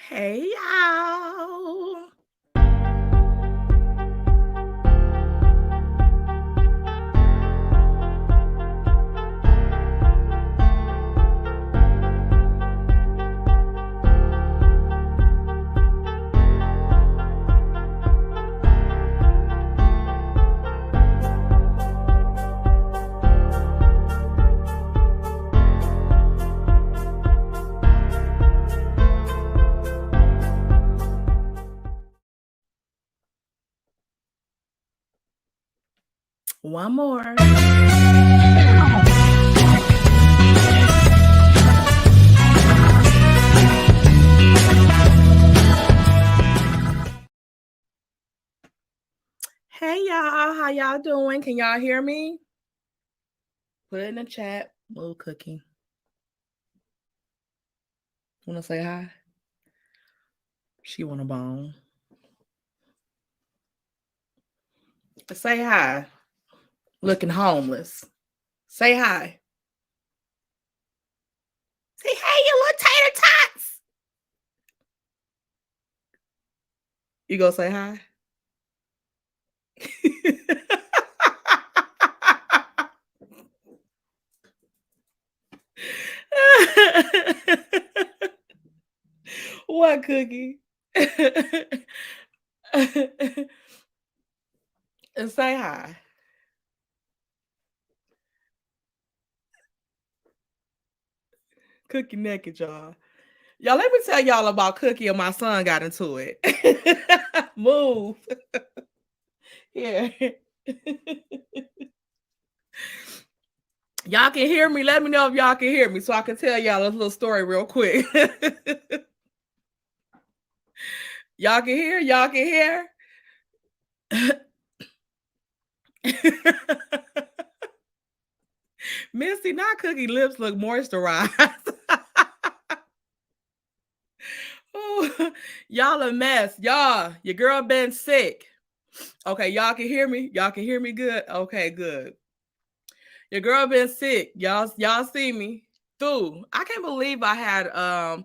Hey y'all. One more. Hey y'all, how y'all doing? Can y'all hear me? Put it in the chat. Little cookie. Wanna say hi? She want a bone. Say hi. Looking homeless. Say hi. Say hey, you little tater tots. You gonna say hi? What cookie? And say hi. Cookie naked, y'all. Y'all, let me tell y'all about Cookie and my son got into it. Move. Here. Y'all can hear me. Let me know if y'all can hear me so I can tell y'all a little story real quick. Y'all can hear? Y'all can hear? Misty, not Cookie lips look moisturized. Ooh, y'all a mess. Y'all, your girl been sick. Okay, y'all can hear me? Y'all can hear me good? Okay, good. Your girl been sick. Y'all see me. Dude, I can't believe I had a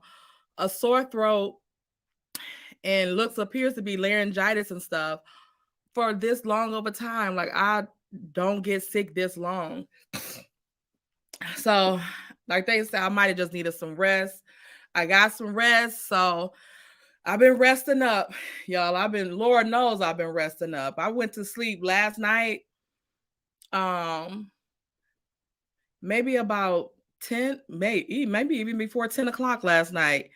sore throat and looks appears to be laryngitis and stuff for this long of a time. Like I don't get sick this long. So, like they said, I might have just needed some rest. I got some rest, so I've been resting up, y'all. Lord knows I've been resting up. I went to sleep last night, um, maybe about 10, maybe even before 10 o'clock last night.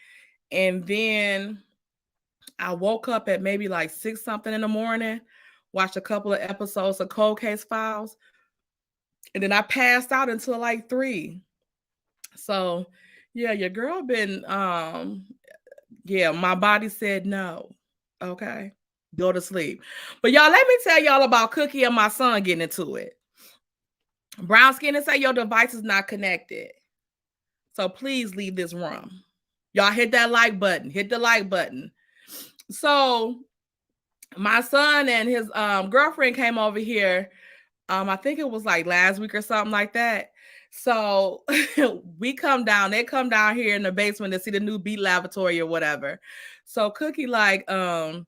And then I woke up at maybe like 6 something in the morning, watched a couple of episodes of Cold Case Files, and then I passed out until like 3. So yeah, your girl been yeah, my body said no. Okay. Go to sleep. But y'all, let me tell y'all about Cookie and my son getting into it. Brown skin and say your device is not connected. So please leave this room. Y'all hit that like button. Hit the like button. So my son and his girlfriend came over here. I think it was like last week or something like that. So they come down here in the basement to see the new Beat Lavatory or whatever. So Cookie came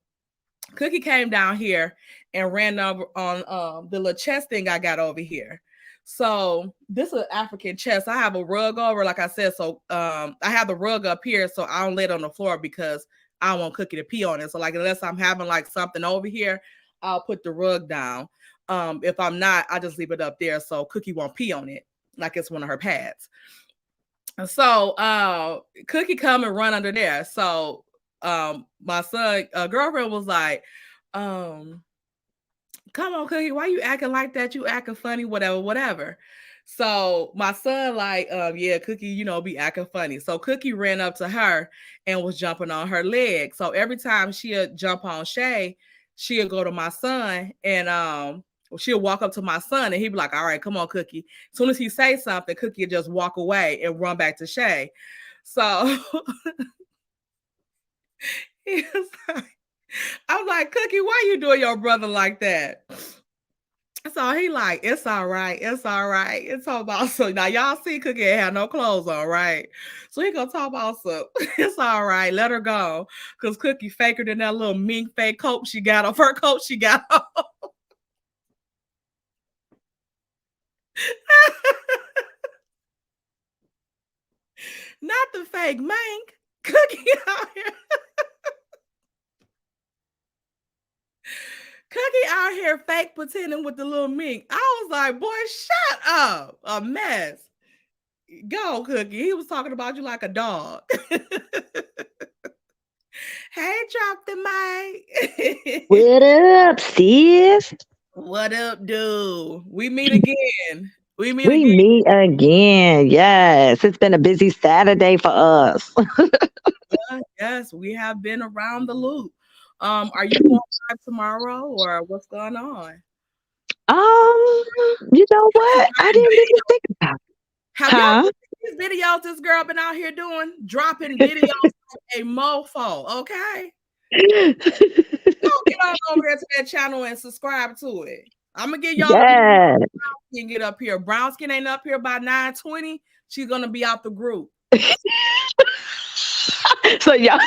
down here and ran over on the little chest thing I got over here. So this is an African chest. I have a rug over, like I said. So I have the rug up here, so I don't lay it on the floor because I don't want Cookie to pee on it. So like unless I'm having like something over here, I'll put the rug down. If I'm not, I just leave it up there so Cookie won't pee on it, like it's one of her pads. So Cookie come and run under there. So my son girlfriend was like, um, come on, Cookie, why you acting like that? You acting funny, whatever. So my son, like, yeah, Cookie, be acting funny. So Cookie ran up to her and was jumping on her leg. So every time she'll jump on Shay, she'll go to my son and she'll walk up to my son and he'd be like, all right, come on, Cookie. As soon as he say something, Cookie will just walk away and run back to Shay. So he was like, I'm like, Cookie, why you doing your brother like that? So he like, it's all right, it's all right. It's all about so now y'all see Cookie ain't have no clothes on, right? So he gonna talk about some. It's all right, let her go, cause Cookie faker than that little mink fake coat she got off her coat she got on. Not the fake mink. Cookie out here. Cookie out here fake pretending with the little mink. I was like, boy, shut up. A mess. Go, Cookie. He was talking about you like a dog. Hey, drop the mic. What up, sis? What up, dude? We meet again. We meet We again. meet again. Yes, it's been a busy Saturday for us. Yes, we have been around the loop. Are you going live tomorrow or what's going on? You know what? I didn't even think about it. Have y'all Huh? seen these videos this girl been out here doing? Dropping videos like a mofo, okay? Go get on over there to that channel and subscribe to it. I'm gonna get y'all the Yeah. can get up here. Brown skin ain't up here by 9:20. She's gonna be out the group. So y'all,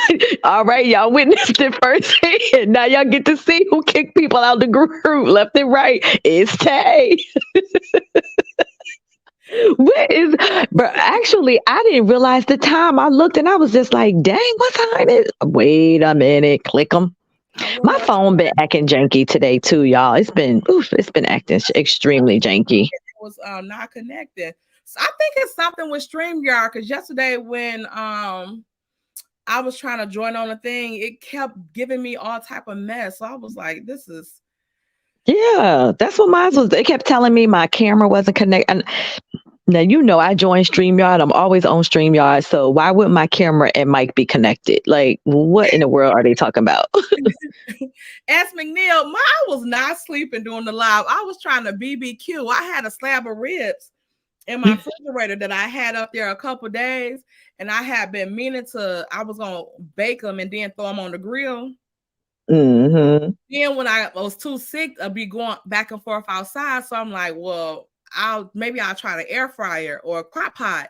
all right, y'all witnessed it firsthand. Now y'all get to see who kicked people out the group left and right. It's Tay. What is, but actually, I didn't realize the time. I looked and I was just like, dang, what time is? Wait a minute, click them. My phone been acting janky today too, y'all. It's been acting extremely janky. It was not connected. So I think it's something with StreamYard because yesterday when I was trying to join on a thing, it kept giving me all type of mess. So I was like, this is Yeah, that's what mine was. They kept telling me my camera wasn't connected. And now you know I joined StreamYard. I'm always on StreamYard. So why wouldn't my camera and mic be connected? Like, what in the world are they talking about? Ask McNeil, I was not sleeping during the live. I was trying to BBQ. I had a slab of ribs in my refrigerator that I had up there a couple days, and I had been meaning to. I was gonna bake them and then throw them on the grill. Mm-hmm. Then when I was too sick to be going back and forth outside, so I'm like, well, I'll try the air fryer or a crock pot.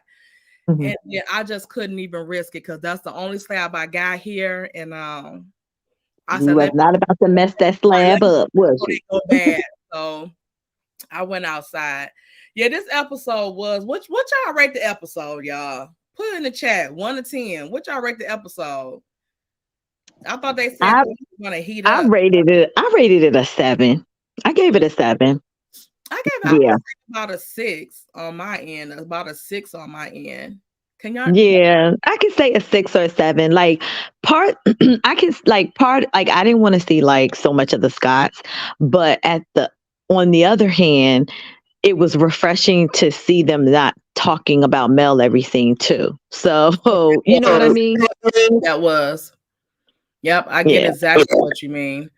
Mm-hmm. And yeah, I just couldn't even risk it because that's the only slab I got here. And I You said, was not about to mess that slab up, was you? go bad. So I went outside. Yeah, this episode was what y'all rate the episode, y'all? Put in the chat 1 to 10. What y'all rate the episode? I thought they said I they were gonna heat I up. rated it. I rated it a 7. I gave it a 7. I Yeah. would say about a 6 on my end, about a 6 on my end. Can y'all? Yeah, I can say a 6 or a 7. Like part, I can like part. Like I didn't want to see like so much of the Scots, but on the other hand, it was refreshing to see them not talking about Mel everything too. So you know what I mean? That was. Yep, I get Yeah. exactly what you mean.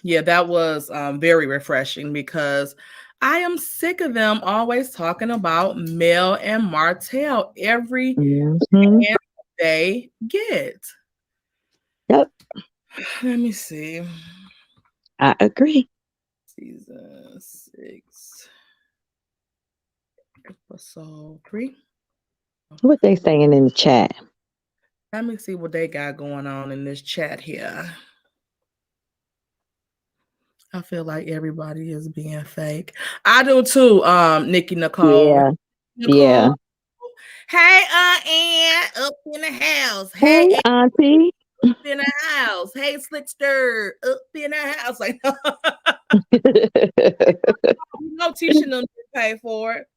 Yeah, that was very refreshing because I am sick of them always talking about Mel and Martell every Hmm. chance they get. Yep, Let me see. I agree. Season 6, episode 3. What they saying in the chat? Let me see what they got going on in this chat here. I feel like everybody is being fake. I do too, Nikki Nicole. Yeah, Nicole. yeah. Hey, Ann, up in the house. Hey, Hey, Ann, Auntie. up in the house. Hey, Slickster, up in the house. Like, you know, Tisha them didn't pay for it.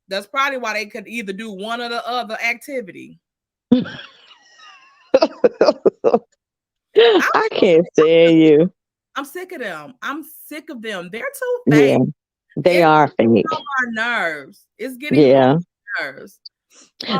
That's probably why they could either do one or the other activity. I can't stand you. I'm sick of them. I'm sick of them. They're too Yeah, fake. they It's are fake. on our nerves. It's getting on Yeah. our nerves.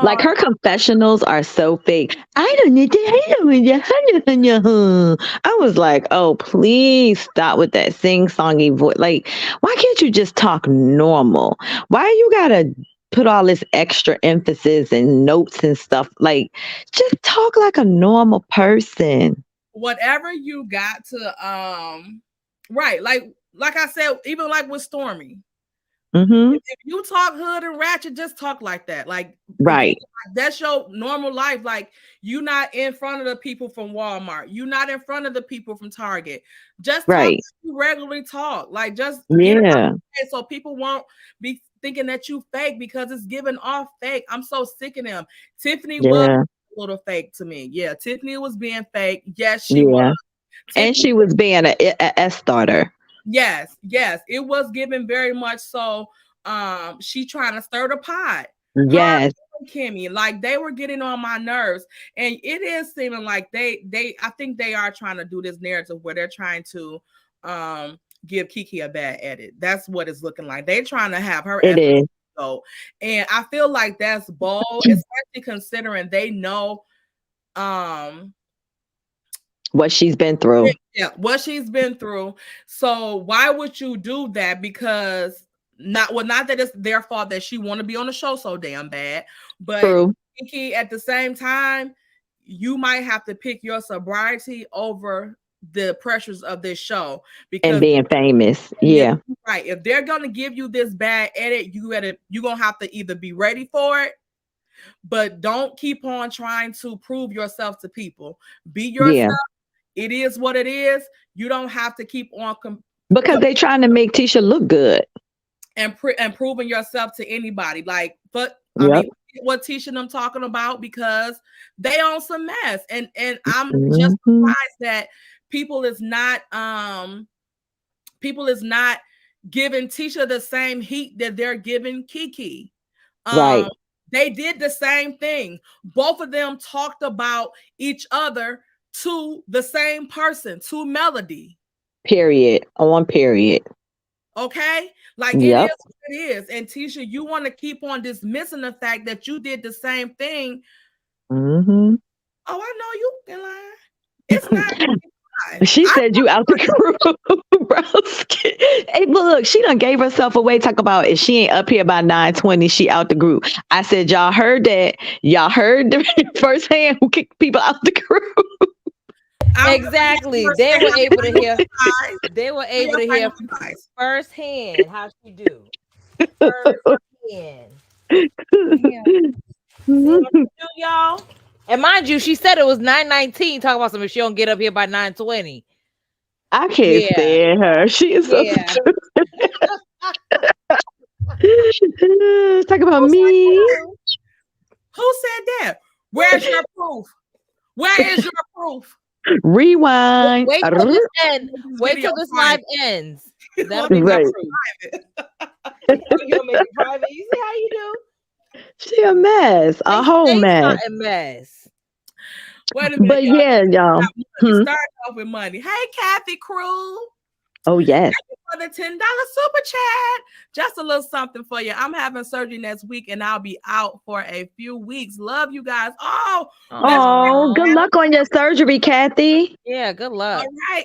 Like her confessionals are so fake. I don't need to hate with you. I was like, oh, please stop with that sing songy voice. Like, why can't you just talk normal? Why you gotta put all this extra emphasis and notes and stuff? Like, just talk like a normal person. Whatever you got to Right. Like I said, even like with Stormy. Mm-hmm. If you talk hood and ratchet, just talk like that. Like again, Right. that's your normal life. Like you not in front of the people from Walmart. You not in front of the people from Target. Just talk Right. like you regularly talk. Like just get it out Yeah. of the way so people won't be thinking that you fake because it's giving off fake. I'm so sick of them. Tiffany was Yeah. a little fake to me. Yeah, Tiffany was being fake. Yes, she was. Yeah. And Tiffany, she was being a S starter. yes, yes, it was given very much so. She trying to stir the pot. Her Yes. and Kimmy, like they were getting on my nerves, and it is seeming like I think they are trying to do this narrative where they're trying to give Kiki a bad edit. That's what it's looking like. They're trying to have her It is. go, and I feel like that's bold, especially considering they know What she's been through. yeah, what she's been through. So why would you do that? Because not that it's their fault that she want to be on the show so damn bad, but True. Kiki, at the same time, you might have to pick your sobriety over the pressures of this show And because being famous. Yeah. right, if they're gonna give you this bad edit, you're gonna have to either be ready for it, but don't keep on trying to prove yourself to people. Be yourself. Yeah. It is what it is. You don't have to keep on Because they trying to make Tisha look good. and proving yourself to anybody. Like, but I Yep. mean, what Tisha and I'm talking about because they on some mess, and I'm just Mm-hmm. surprised that people is not giving Tisha the same heat that they're giving Kiki. Right. They did the same thing. Both of them talked about each other to the same person, to Melody. Period. On period. Okay? Like it is Yep. what it is. And Tisha, you want to keep on dismissing the fact that you did the same thing. Mm-hmm. Oh, I know you can lie. It's not. She said you out the crew, bro. Hey, but look, she done gave herself away. Talk about if she ain't up here by 9:20, she out the group. I said, y'all heard that? Y'all heard firsthand who kicked people out the group. Exactly. They were able to hear. They were able to hear firsthand how she do. Firsthand. Yeah. See what you do, y'all? And mind you, she said it was 9:19. Talk about something. She don't get up here by 9:20. I can't stand her. She is so stupid. Talk about me. Who said that? Where's your proof? Where is your proof? Rewind. Wait till this end. Wait till this live ends. That'll be right. You'll make it private. You see how you do? She a mess. A whole mess. A mess. Wait a minute. But yeah, y'all. Start off with money. Hey, Kathy Crew. Oh, yes. Thank you for the $10 super chat. Just a little something for you. I'm having surgery next week and I'll be out for a few weeks. Love you guys. Oh, good luck on your surgery, Kathy. Yeah, good luck. All right.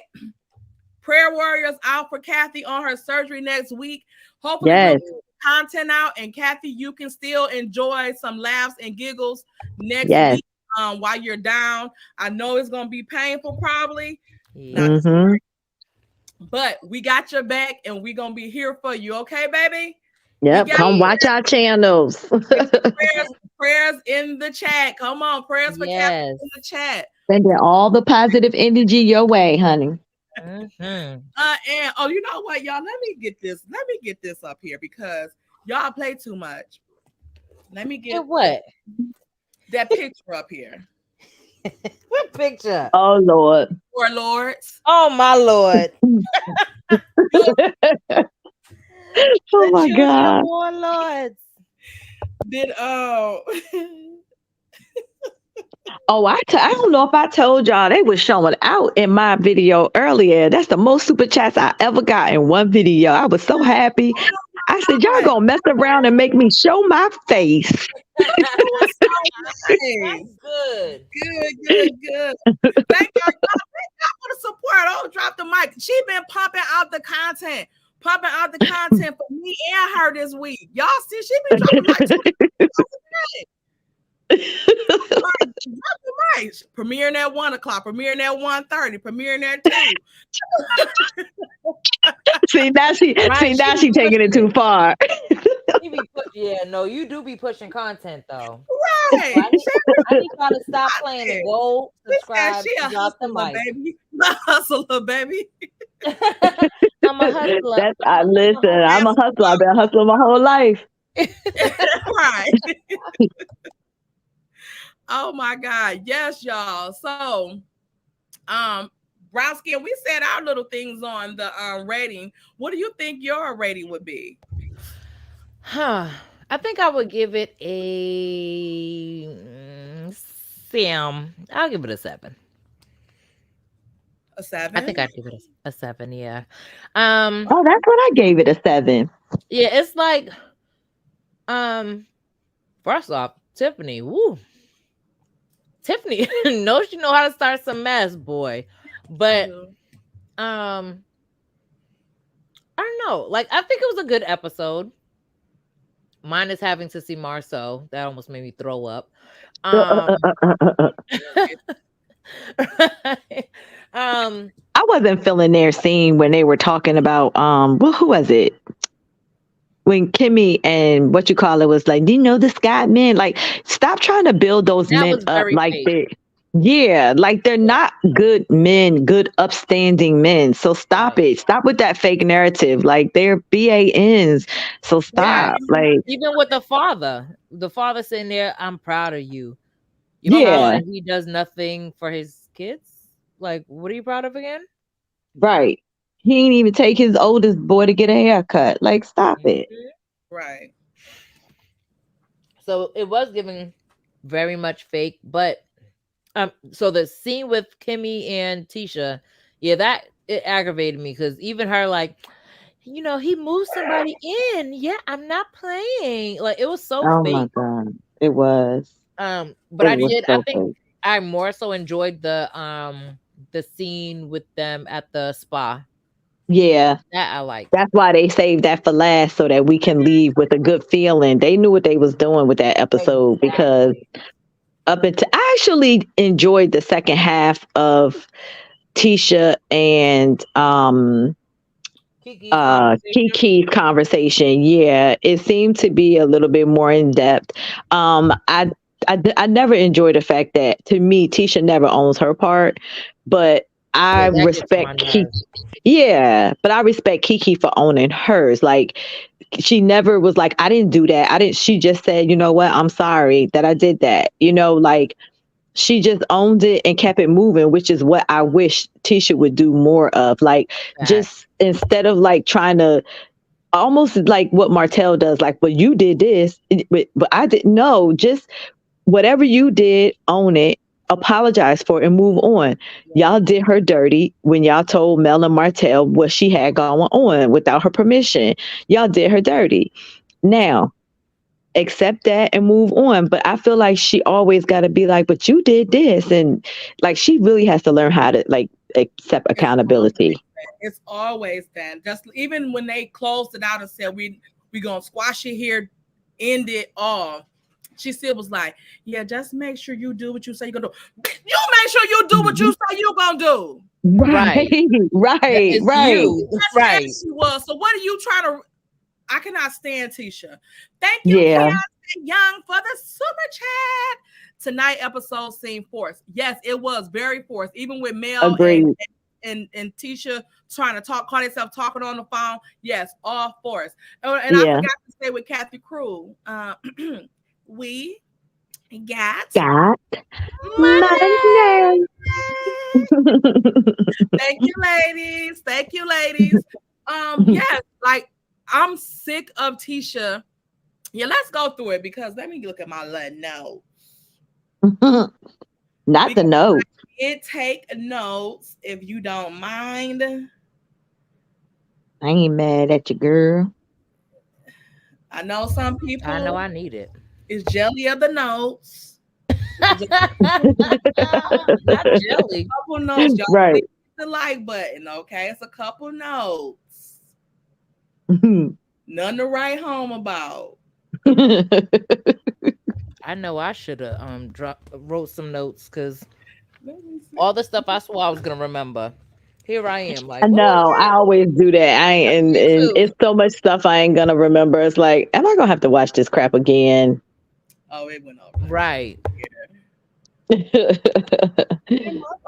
Prayer warriors out for Kathy on her surgery next week. Hopefully, yes. we'll get content out, and Kathy, you can still enjoy some laughs and giggles next week while you're down. I know it's gonna be painful, probably. Mm-hmm. But we got your back, and we're gonna be here for you, okay, baby? Yep. Come watch our channels. prayers in the chat. Come on, prayers for Kathy in the chat. Sending all the positive energy your way, honey. Mm-hmm. And you know what, y'all? Let me get this up here because y'all play too much. Let me get what that picture up here. What picture? Oh Lord. Warlords. Oh my Lord. Oh my God. Warlords. Did Oh, I don't know if I told y'all they was showing out in my video earlier. That's the most super chats I ever got in one video. I was so happy. I said, y'all gonna mess around and make me show my face. That's good. Good. Thank y'all for the support. Oh, drop the mic. She been pumping out the content for me and her this week. Y'all see, she been dropping like Right. Premiering at 1 o'clock, premiering at 1:30, premiering at 2. See, She now be she taking it pushing too it. far. She be yeah, no, you do be pushing content though. Right. I need y'all to stop playing and go She said subscribe she a and drop the hustler, mic. baby. A hustler, baby. I'm a hustler. I listen. I'm a hustler. I've been hustling my whole life. Right. Oh my God. Yes, y'all. So Browski, we said our little things on the rating. What do you think your rating would be? Huh. I think I would give it a Sam. I'll give it a 7. A I think 7? I'd give it a 7. Yeah. Oh, that's what I gave it a 7. Yeah. It's like, first off, Tiffany. Woo. Tiffany knows she know how to start some mess, boy. But I don't know. Like, I think it was a good episode. Minus having to see Marceau. That almost made me throw up. Um, I wasn't feeling their scene when they were talking about well, who was it? When Kimmy and what you call it was like, do you know the Scott men? Like, stop trying to build those that men was up very like fake. they're not good men, good upstanding men. So stop Right. it. Stop with that fake narrative. Like they're BANs. So Right. stop. Like, Even with the father sitting there, I'm proud of you. Your child, yeah, and he does nothing for his kids. Like, what are you proud of again? right. He ain't even take his oldest boy to get a haircut. Like, stop it. Mhm. Right. So it was giving very much fake, but so the scene with Kimmy and Tisha, yeah, that it aggravated me because even her like, he moved somebody in. Yeah, I'm not playing. Like it was so Oh my fake. God. It was. But It I was did. I so think fake. I more so enjoyed the scene with them at the spa. Yeah. That I liked. That's why they saved that for last so that we can leave with a good feeling. They knew what they was doing with that episode because Exactly. up until I actually enjoyed the second half of Tisha and Kiki's conversation. Kiki's conversation. Yeah, it seemed to be a little bit more in depth. I never enjoyed the fact that to me Tisha never owns her part, but I Yeah, that gets on my respect Kiki. nerves. Yeah, but I respect Kiki for owning hers. Like she never was like, I didn't do that. I didn't. She just said, you know what? I'm sorry that I did that. Like she just owned it and kept it moving, which is what I wish Tisha would do more of. Like, Fact. just instead of like trying to almost like what Martell does, like, but you did this, but I didn't know. Just whatever you did, own it, apologize for it, and move on. Yeah. Y'all did her dirty when y'all told Mel and Martell what she had going on without her permission. Y'all did her dirty. Now, accept that and move on. But I feel like she always got to be like, but you did this. And like, she really has to learn how to like accept It's always accountability. been. It's always been. Just even when they closed it out and said we gonna squash it here, end it all. She still was like, yeah, just make sure you do what you say you're gonna do. You make sure you do what you say you're gonna do. Right, Right. right, It's right. you. That's Right. as she was. So what are you trying to? I cannot stand Tisha. Thank you, Yeah, Cassie Young, for the super chat. Tonight episode seemed forced. Yes, it was very forced. Even with Mel and agreed. and Tisha trying to call themselves talking on the phone. Yes, all forced. And I Yeah. forgot to say with Kathy Crew, we got Got money. money. Thank you, ladies. Thank you, ladies. Yes, like I'm sick of Tisha. Yeah, let's go through it because let me look at my little notes. Not the Because note. it take notes if you don't mind. I ain't mad at you, girl. I know some I know people I need it. is jelly of the notes. Just Not jelly. a couple notes, y'all. Right. Please hit the like button, okay? It's a couple notes. Nothing to write home about. I know I should have wrote some notes because Let me all see. the stuff I swore I was gonna remember. Here I am, I like, what was know. I that? always do that. I ain't, and Me it's too. so much stuff I ain't gonna remember. It's like, am I gonna have to watch this crap again? Oh, it went over. Let me see. Right.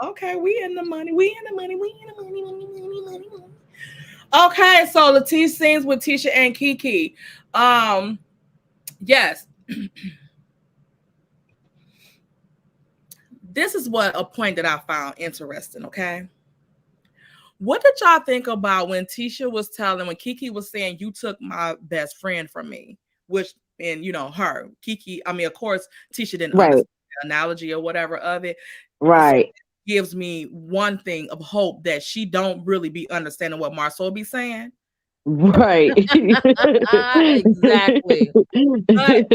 Okay, we in the money. We in the money. We in the money. Money, money, money, money. Okay, so Latisha sings with Tisha and Kiki. Yes, this is what a point that I found interesting. Okay, what did y'all think about when Tisha was telling, when Kiki was saying, "You took my best friend from me," which, and her Kiki. I mean, of course, Tisha didn't Right, understand the analogy or whatever of it. So right, gives me one thing of hope that she don't really be understanding what Marcel be saying. right. Exactly. But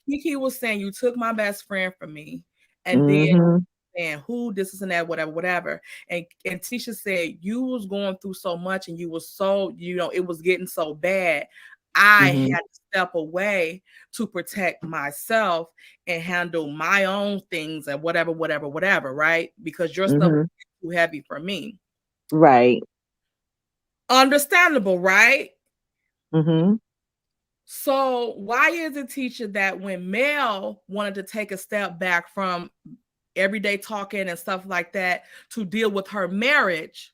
Kiki was saying, "You took my best friend from me," and then Hmm. and who this is and that, whatever, whatever. And Tisha said, "You was going through so much, and you was so, it was getting so bad. I Hmm. had to step away to protect myself and handle my own things and whatever, whatever, whatever, right? Because your stuff Hmm. was too heavy for me." Right. Understandable, right? Hmm. So why is it, teacher, that when Mel wanted to take a step back from everyday talking and stuff like that to deal with her marriage,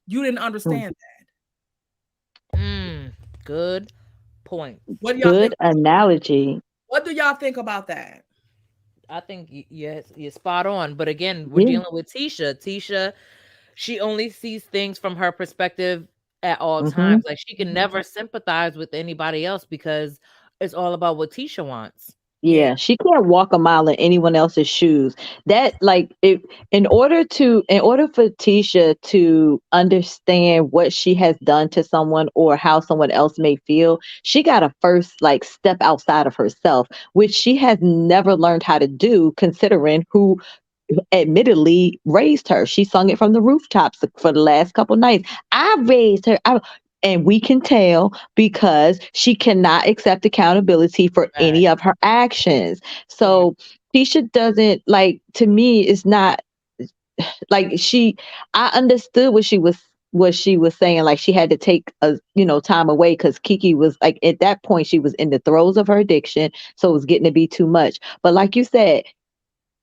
you didn't understand that? Mm, good point. What do y'all think? Good analogy. What do y'all think about that? I think yes, you're spot on. But again, we're Yeah. dealing with Tisha. Tisha, she only sees things from her perspective at all Hmm. times. Like she can never sympathize with anybody else because it's all about what Tisha wants. Yeah. Yeah, she can't walk a mile in anyone else's shoes. That like if in order for Tisha to understand what she has done to someone or how someone else may feel, she got to first like step outside of herself, which she has never learned how to do considering who admittedly raised her. She sung it from the rooftops for the last couple nights. I raised her. And we can tell because she cannot accept accountability for any Facts. of her actions. Right. So Tisha doesn't like, to me, it's not like I understood what she was saying. Like she had to take a time away because Kiki was like at that point she was in the throes of her addiction. So it was getting to be too much. But like you said,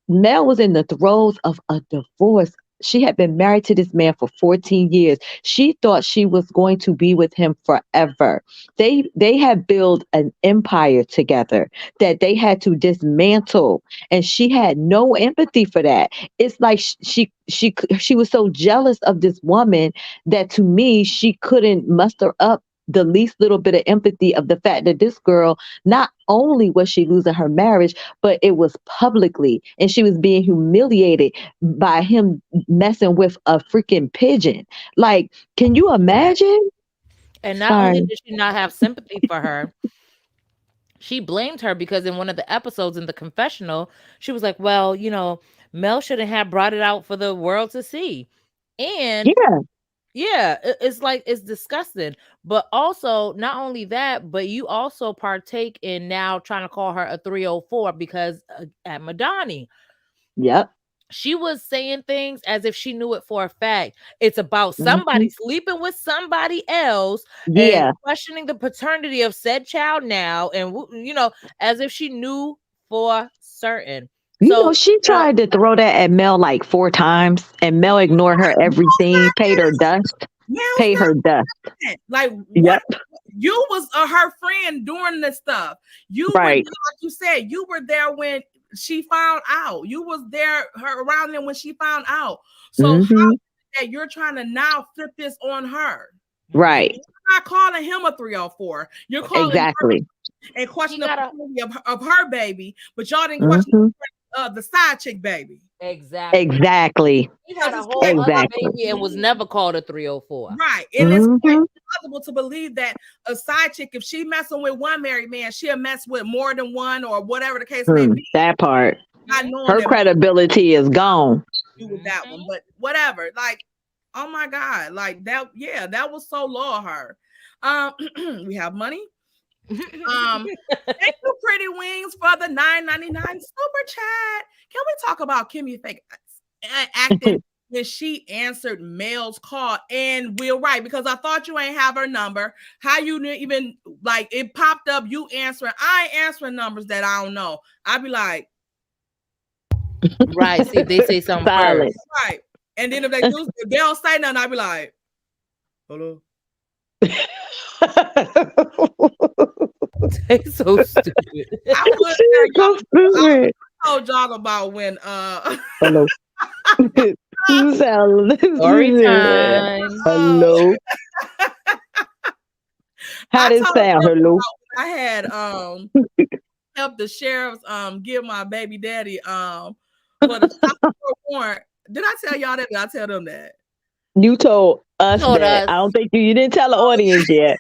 Mel was in the throes of a divorce. She had been married to this man for 14 years. She thought she was going to be with him forever. They had built an empire together that they had to dismantle, and she had no empathy for that. It's like she was so jealous of this woman that to me she couldn't muster up the least little bit of empathy of the fact that this girl, not only was she losing her marriage, but it was publicly, and she was being humiliated by him messing with a freaking pigeon. Like, can you imagine? And not only Sorry. did she not have sympathy for her, she blamed her because in one of the episodes in the confessional, she was like, "Well, Mel shouldn't have brought it out for the world to see." And Yeah. yeah, it's like it's disgusting. But also, not only that, but you also partake in now trying to call her a 304 because at Madani, Yep. she was saying things as if she knew it for a fact. It's about Hmm. somebody sleeping with somebody else and Yeah. questioning the paternity of said child now, and as if she knew for certain. So She the tried to throw that at Mel like 4 times, and Mel ignored her everything, paid her dust, Mel's paid not her dust. like what Yep. you was her friend during this stuff. You were, Right. like you said, you were there when she found out. You was there her around there when she found out. So how Hmm. that you're trying to now flip this on her? Mhm. Right. You're not calling him a 304. You're calling her Exactly. and He question the got a paternity of her baby, but y'all didn't question Hmm. the side chick baby. exactly. Exactly. He had Because a it's whole quite other Exactly. baby and was never called a 304. right. And it's quite Hmm. possible to believe that a side chick, if she messing with one married man, she'll mess with more than one or whatever the case may be, That part. not knowing Her that both credibility is gone. do with that one. Mhm. But whatever. Like, oh my God. Like that, yeah, that was so low of her. We have money. Thank you, Pretty Wings, for the $9.99 super chat. Can we talk about Kimmy fake acting when she answered Mel's call? And we're right, because I thought you ain't have her number. How you even, like, it popped up, you answering. I ain't answering numbers that I don't know. I'd be like, right. See if they say something Silent. first. right. And then if they do, if they don't say nothing, I'd be like, hello. They so stupid. I would She's so stupid. told y'all about when Hello. You sound Story time. Hello. How did it sound? Hello. I had helped the sheriffs give my baby daddy for the child support warrant. Did I tell y'all that? Did I tell them that? You told us that. I don't think you didn't tell the audience yet.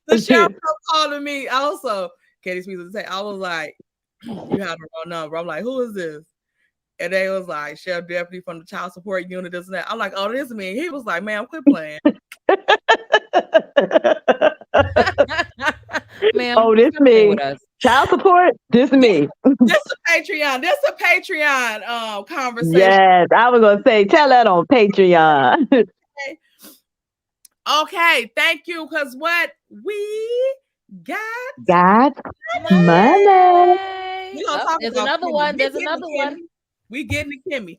The sheriff kept calling me also. Katie Smith would say, I was like, you have the wrong number. I'm like, who is this? And they was like, Sheriff Deputy from the child support unit, this and that. I'm like, oh, this is me. He was like, ma'am, quit playing. Ma'am, oh, this me. Child support, this me. This a Patreon. This a Patreon conversation. Yes, I was gonna say, tell that on Patreon. Okay, thank you. Cause what we got money. There's another one. There's another one. We getting to Kimmy.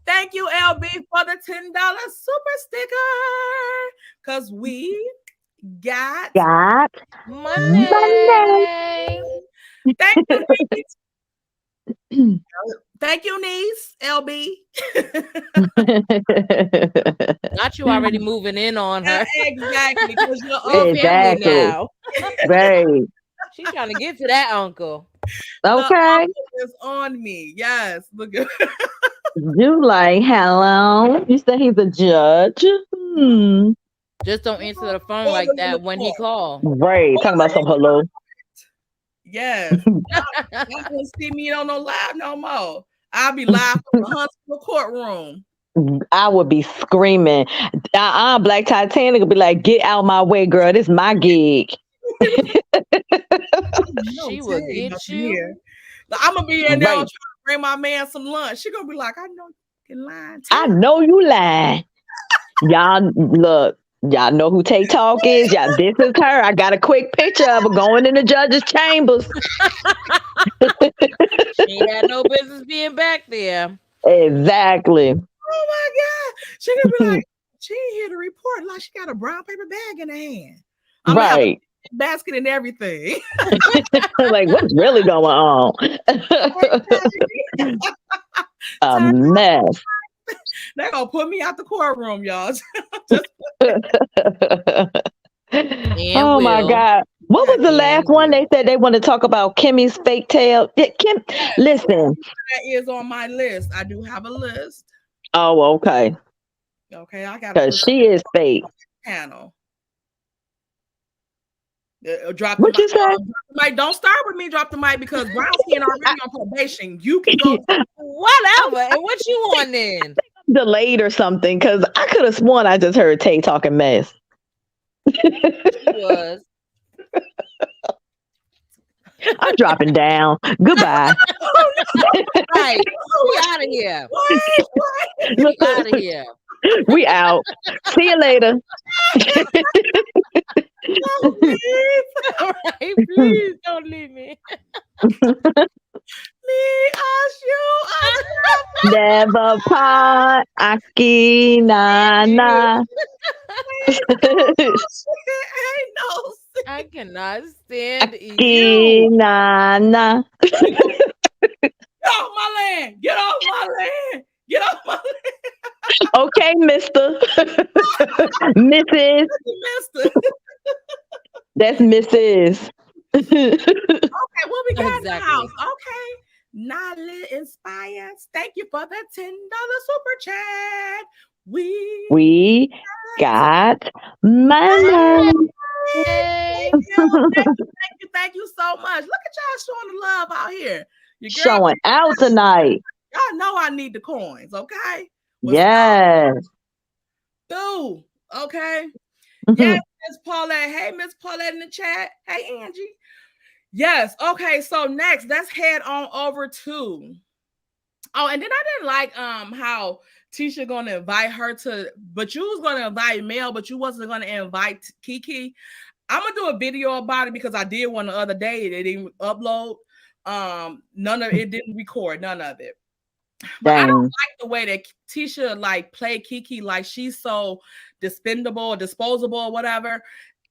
Thank you, LB, for the $10 super sticker. Cause we got money. Thank you, niece. Thank you, niece, LB. Not you already moving in on her. Exactly. Because you're all family now. Right. She's trying to get to that uncle. Okay. It's on me. Yes. Look at you like, hello. You said he's a judge. Just don't answer the phone like that when he calls. Right. Talking about some hello. Yes. Y'all don't see me on no live no more. I'll be live from the Huntsville courtroom. I would be screaming. Black Titanic would be like, get out my way, girl. This is my gig. She will get you. I'm gonna be in there trying to bring my man some lunch. She gonna be like, I know you lying. I know you lying. Y'all look. Y'all know who Tay Talk is. Y'all, this is her. I got a quick picture of her going in the judge's chambers. She had no business being back there. Exactly. Oh my God. She gonna be like, she ain't here to report. Like she got a brown paper bag in her hand. Right. Basket and everything. Like, what's really going on? A mess. They're gonna put me out the courtroom, y'all. Oh my God. What was the last one they said they want to talk about? Kimmy's fake tail. Kim, listen. That is on my list. I do have a list. Oh, okay. Okay, I got because she is fake. Panel. Drop what the you say? drop the mic. Don't start with me. Drop the mic because Brown skin already on probation. You can go whatever. And what you on then? Delayed or something because I could have sworn I just heard Tay talking mess. She was. I'm dropping down. Goodbye. Right. We out of here. We out of here. We out. See you later. No, please. All right, please don't leave me. Never part. Aki na na. I cannot stand you. Na na. Get off my land. Get off my land. Get off my land. Okay, Mr. Mrs. Mister. That's Mrs. Okay, what we got in the house? Okay. Nolly Inspires. Thank you for the $10 super chat. We got money. Thank you so much. Look at y'all showing the love out here. Showing out tonight. Y'all know I need the coins, okay? Yes. Dude, okay. Mm-hmm. Yes, Miss Paulette. Hey, Miss Paulette in the chat. Hey, Angie. Yes. Okay. So next, let's head on over to. Oh, and then I didn't like how Tisha gonna invite her to, but you was gonna invite Mel, but you wasn't gonna invite Kiki. I'm gonna do a video about it because I did one the other day. It didn't upload. None of it didn't record, none of it. But I don't Dang. like the way that Tisha like play Kiki like she's so dispendable, disposable, or whatever.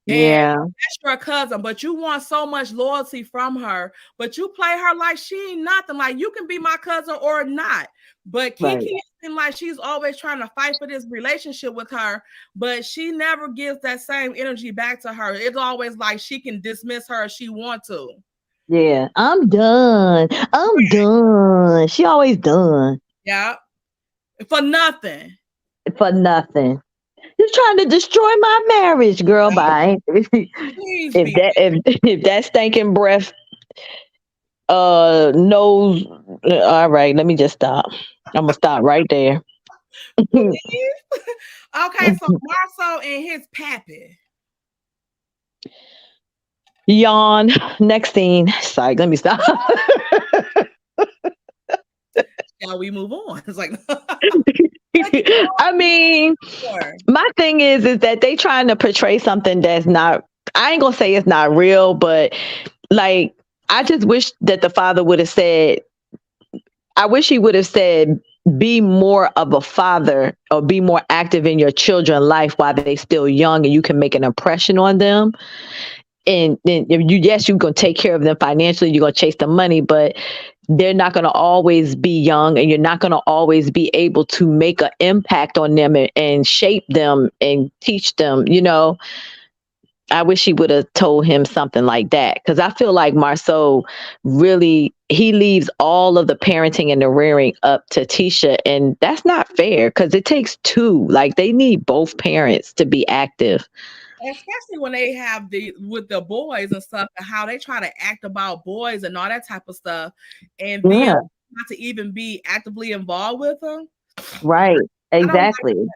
And Yeah. that's your cousin, but you want so much loyalty from her, but you play her like she ain't nothing. Like you can be my cousin or not. But Right. Kiki seems like she's always trying to fight for this relationship with her, but she never gives that same energy back to her. It's always like she can dismiss her if she want to. Yeah. I'm done. I'm done. She always done Yeah. For nothing. for nothing. You're trying to destroy my marriage, girl. Bye. Please If be. if that stinking breath knows, all right, let me just stop. I'm gonna stop right there. Okay, so Marceau and his pappy. Yawn. Next scene. Sorry, let me stop. Shall we move on? It's like I mean, my thing is that they trying to portray something that's not. I ain't gonna say it's not real, but like I just wish that the father would have said. I wish he would have said, "Be more of a father, or be more active in your children's life while they still young, and you can make an impression on them." And then yes, you're gonna take care of them financially. You're gonna chase the money, but they're not going to always be young, and you're not going to always be able to make an impact on them and shape them and teach them, I wish he would have told him something like that, because I feel like Marceau really, he leaves all of the parenting and the rearing up to Tisha, and that's not fair because it takes two. Like they need both parents to be active. Especially when they have with the boys and stuff, and how they try to act about boys and all that type of stuff, and then not to even be actively involved with them. Right. Exactly.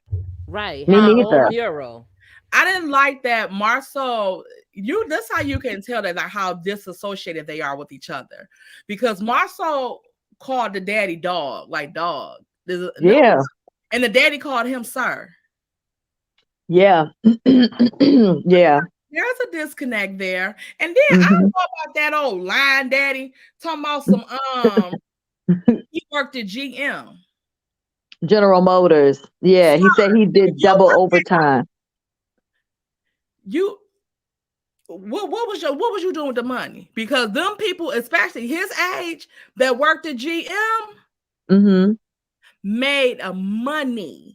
Right. Me Her neither. own mural. I didn't like that Marceau. That's how you can tell that like how disassociated they are with each other, because Marceau called the daddy dog, like dog. Yeah. And the daddy called him sir. Yeah. Yeah. There's a disconnect there. And then I don't know about that old lying daddy talking about some he worked at GM. General Motors. Yeah, he said he did double overtime. What was you doing with the money? Because them people, especially his age, that worked at GM, made a money.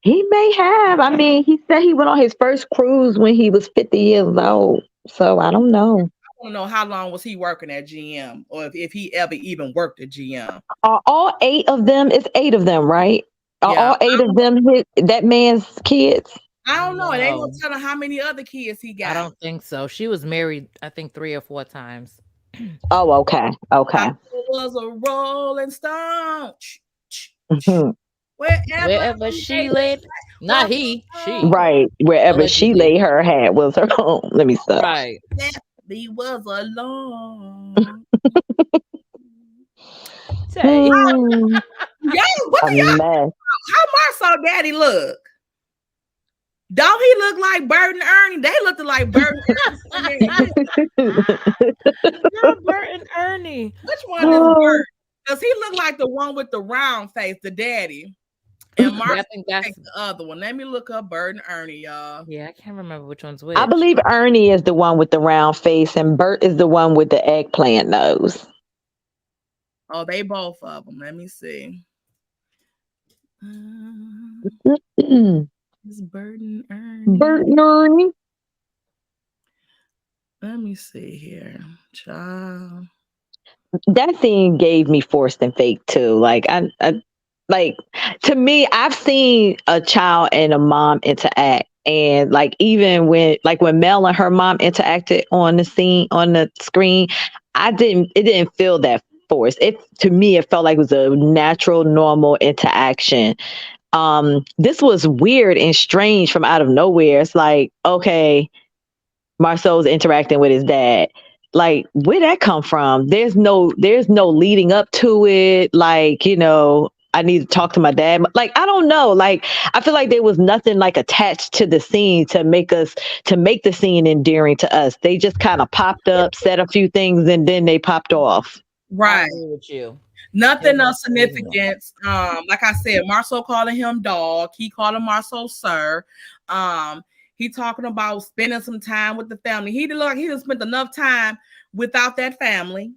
He may have. I mean, he said he went on his first cruise when he was 50 years old. So I don't know. I don't know how long was he working at GM, or if he ever even worked at GM. Are all 8 of them? It's 8 of them, right? Are all 8 of them that man's kids? I don't know. It ain't no telling how many other kids he got. I don't think so. She was married, I think, 3 or 4 times. Oh, okay. Okay. It was a rolling stone. Wherever she laid, not he, she. Right. Wherever she laid her hat was her home. Let me stop. Right. He was alone. Yo, what y'all? How Marceau daddy look? Don't he look like Bert and Ernie? They looked like Bert and Ernie. Bert and Ernie. Which one is Bert? Because he looked like the one with the round face, the daddy. And Mark that's the other one. Let me look up Bert and Ernie, y'all. Yeah, I can't remember which one's which. I believe Ernie is the one with the round face, and Bert is the one with the eggplant nose. Oh, they both of them. Let me see. It's Bert and Ernie. Bert and Ernie. Let me see here. Child. That scene gave me forced and fake too. Like I like, to me, I've seen a child and a mom interact, and like even when Mel and her mom interacted on the screen, it didn't feel that forced. To me, it felt like it was a natural, normal interaction. This was weird and strange from out of nowhere. It's like, okay, Marceau's interacting with his dad. Like, where'd that come from? There's no leading up to it. Like, I need to talk to my dad. Like, I don't know. Like, I feel like there was nothing like attached to the scene to make the scene endearing to us. They just kind of popped up, said a few things, and then they popped off. I Right. agree with you. Nothing Yeah. of significance. Like I said, Marceau calling him dog. He calling Marceau sir. He talking about spending some time with the family. He didn't look like he didn't spend enough time without that family.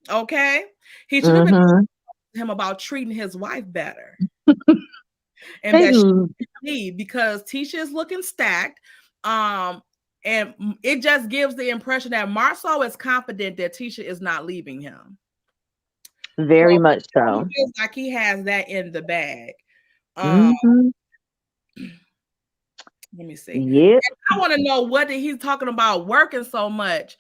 Okay. He should have been talking to him about treating his wife better. And that she need, because Tisha is looking stacked. And it just gives the impression that Marceau is confident that Tisha is not leaving him. Very much so. He feels like he has that in the bag. Let me see. Yeah. I want to know what he's talking about working so much.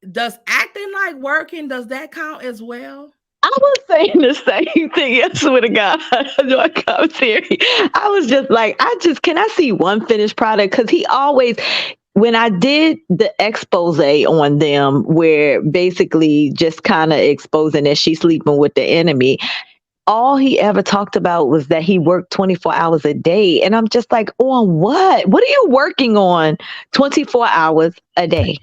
Does acting like working, does that count as well? I was saying the same thing. I swear to God. I was just like, can I see one finished product? Because he always, when I did the expose on them, where basically just kind of exposing that she's sleeping with the enemy, all he ever talked about was that he worked 24 hours a day. And I'm just like, on what? What are you working on 24 hours a day?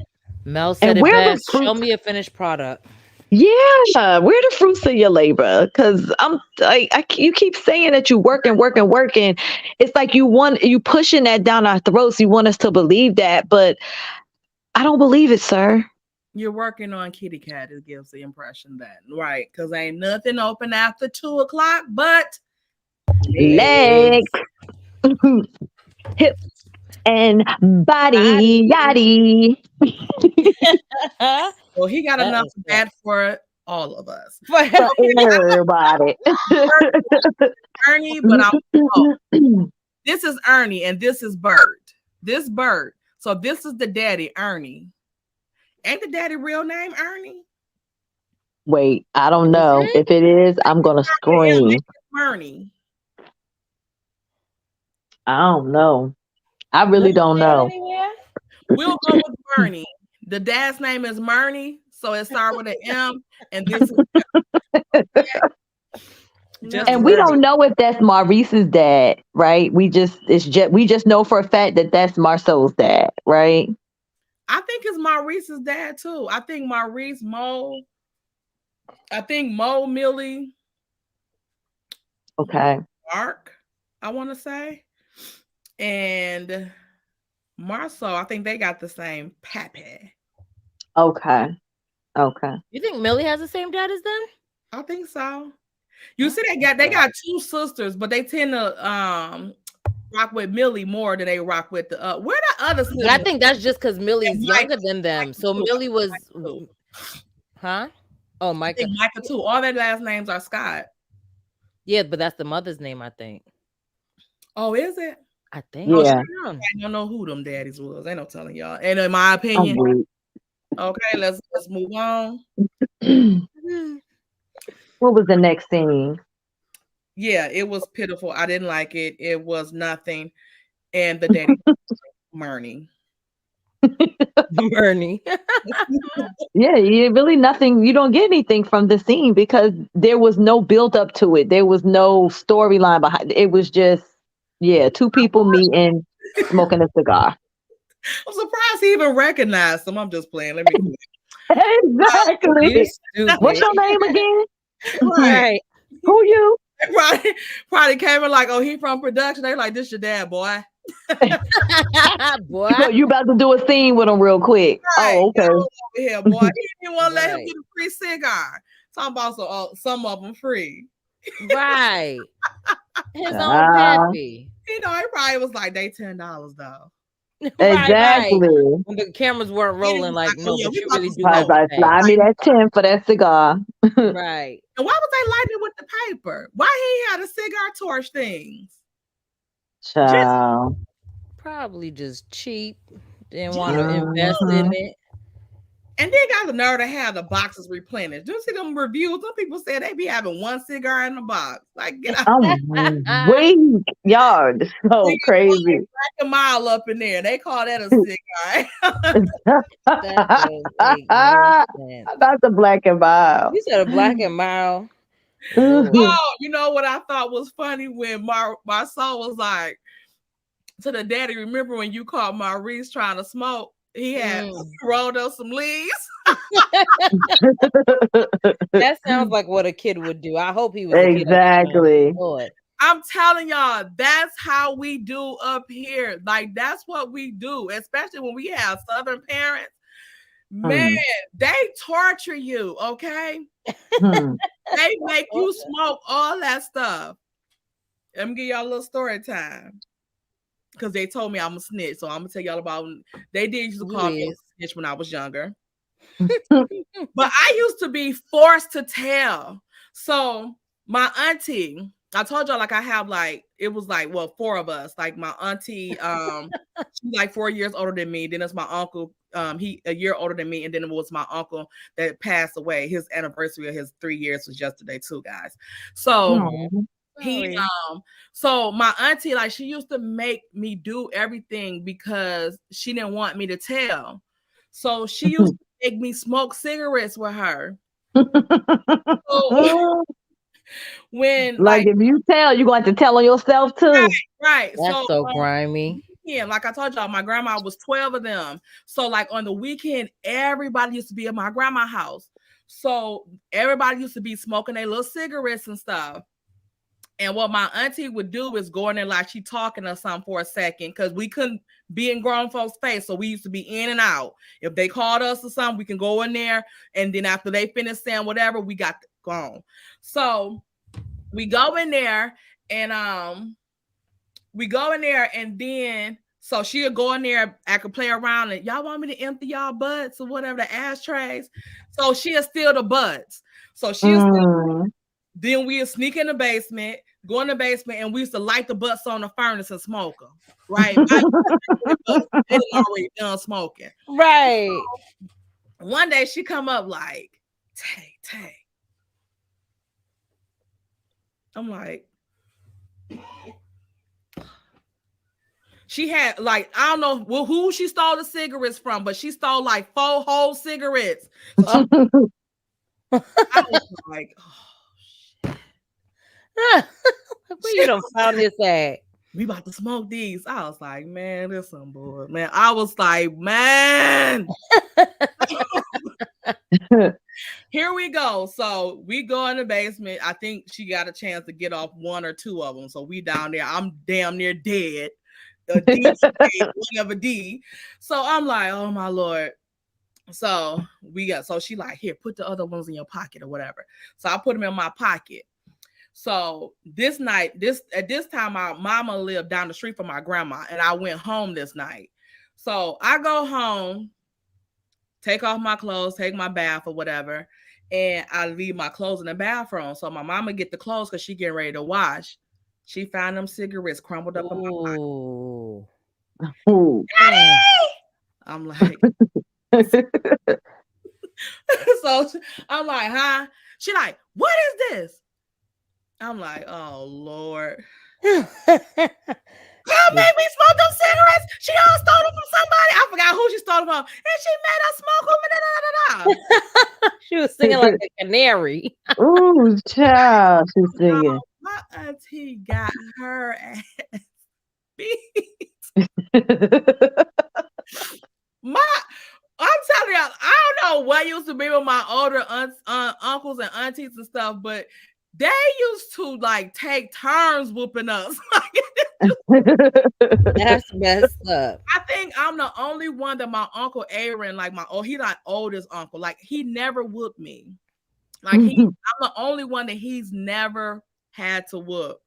Mel said it best. Show me a finished product. Yeah, where the fruits of your labor? Because I'm like, you keep saying that you working. It's like you pushing that down our throats. You want us to believe that, but I don't believe it, sir. You're working on kitty cat. It gives the impression that, right? Because ain't nothing open after 2:00, but legs, hips, and body, yaddy. Well, he got enough of that for all of us. For everybody. Ernie, but this is Ernie and this is Bird. This Bird. So this is the daddy, Ernie. Ain't the daddy real name Ernie? Wait, I don't know. If it is, I'm gonna scream. Ernie. I don't know. I really don't know. We'll go with Bernie. The dad's name is Murney, so it starts with an M, and this is and we don't know if that's Maurice's dad, right? We just know for a fact that that's Marceau's dad, right? I think it's Maurice's dad too. I think Maurice, Mo, Millie. Okay. Mark, I want to say. And Marceau, I think they got the same pappy. Okay. You think Millie has the same dad as them? I think so. You see, they got two sisters, but they tend to rock with Millie more than they rock with the where the other sisters? But I think that's just because Millie's younger than them. So Millie was, huh? Oh, Micah. Micah too. All their last names are Scott. Yeah, but that's the mother's name, I think. Oh, is it? I think. Yeah. I don't know who them daddies was. Ain't no telling y'all. And in my opinion, okay, let's move on. What was the next scene? Yeah, it was pitiful. I didn't like it. It was nothing. And the daddy, Murney. Murney. Yeah, really nothing. You don't get anything from the scene because there was no build up to it. There was no storyline behind it. It was just, two people meeting, smoking a cigar. I'm surprised he even recognized them. I'm just playing. Let me exactly. What's your name again? Right. Who you? Probably came in like, oh, he from production. They like, this your dad, boy. Boy, you about to do a scene with him real quick. Right. Oh, okay. Over here, boy. He didn't want to let him get a free cigar. Talking about some of them free. Right. His own pappy. He probably was like, they $10 though. Exactly. Right. When the cameras weren't rolling, like, no, but you really do. Slide me that 10 for that cigar. Right. And why was they lighting it with the paper? Why he had a cigar torch things? Child. Probably just cheap. Didn't want to invest in it. And they got the nerve to have the boxes replenished. Do you see them reviews? Some people say they be having one cigar in the box. Like, get out. I'm weak. Y'all so crazy. Black and Mild up in there. They call that a cigar. About the Black and Mild. You said a Black and Mild. Oh, you know what I thought was funny when my soul was like to the daddy. Remember when you caught Maurice trying to smoke? He had rolled up some leaves. That sounds like what a kid would do. I hope he was exactly. I'm telling y'all, that's how we do up here. Like, that's what we do, especially when we have Southern parents. Man, they torture you, okay? They make you smoke all that stuff. Let me give y'all a little story time. Because they told me I'm a snitch. So I'm going to tell y'all about, they did used to call me a snitch when I was younger. But I used to be forced to tell. So my auntie, I told y'all, like, I have, like, it was like, well, 4 of us. Like, my auntie, she's like 4 years older than me. Then it's my uncle, he a year older than me. And then it was my uncle that passed away. His anniversary of his 3 years was yesterday too, guys. So so my auntie, like, she used to make me do everything because she didn't want me to tell. So she used to make me smoke cigarettes with her. So, when, like if you tell, you're going to tell on yourself too. Right. That's so grimy. Yeah, like I told y'all, my grandma was 12 of them. So like on the weekend, everybody used to be at my grandma's house. So everybody used to be smoking their little cigarettes and stuff. And what my auntie would do is go in there like she talking or something for a second, because we couldn't be in grown folks' face. So we used to be in and out. If they called us or something, we can go in there. And then after they finish saying whatever, we got gone. So we go in there and then so she'll go in there, I could play around and y'all want me to empty y'all butts or whatever, the ashtrays. So she'll steal the butts. So then we'll sneak in the basement, go in the basement, and we used to light the butts on the furnace and smoke them. Right? They already done smoking. Right. So, one day she come up like, Tay. I'm like, she had like, I don't know who she stole the cigarettes from, but she stole like 4 whole cigarettes. So I was like, oh shit. Where you done found this at? We about to smoke these. I was like, man, this some bull. Man, I was like, man. Here we go. So we go in the basement. I think she got a chance to get off 1 or 2 of them. So we down there. I'm damn near dead. A D, one of a D. So I'm like, oh my Lord. So she like, here, put the other ones in your pocket or whatever. So I put them in my pocket. So this night, at this time, my mama lived down the street from my grandma, and I went home this night. So I go home, take off my clothes, take my bath or whatever, and I leave my clothes in the bathroom. So my mama get the clothes because she getting ready to wash. She found them cigarettes crumbled up in my pocket. I'm like, so I'm like, huh? She like, what is this? I'm like, oh Lord. God made me smoke them cigarettes. She all stole them from somebody. I forgot who she stole them from. And she made us smoke them. She was singing like a canary. Ooh, child, she's singing. My auntie got her ass beat. I'm telling y'all, I don't know what used to be with my older uncles and aunties and stuff, but they used to like take turns whooping us. That's messed up. I think I'm the only one that my uncle Aaron, like he like oldest uncle, like he never whooped me. Like I'm the only one that he's never had to whoop.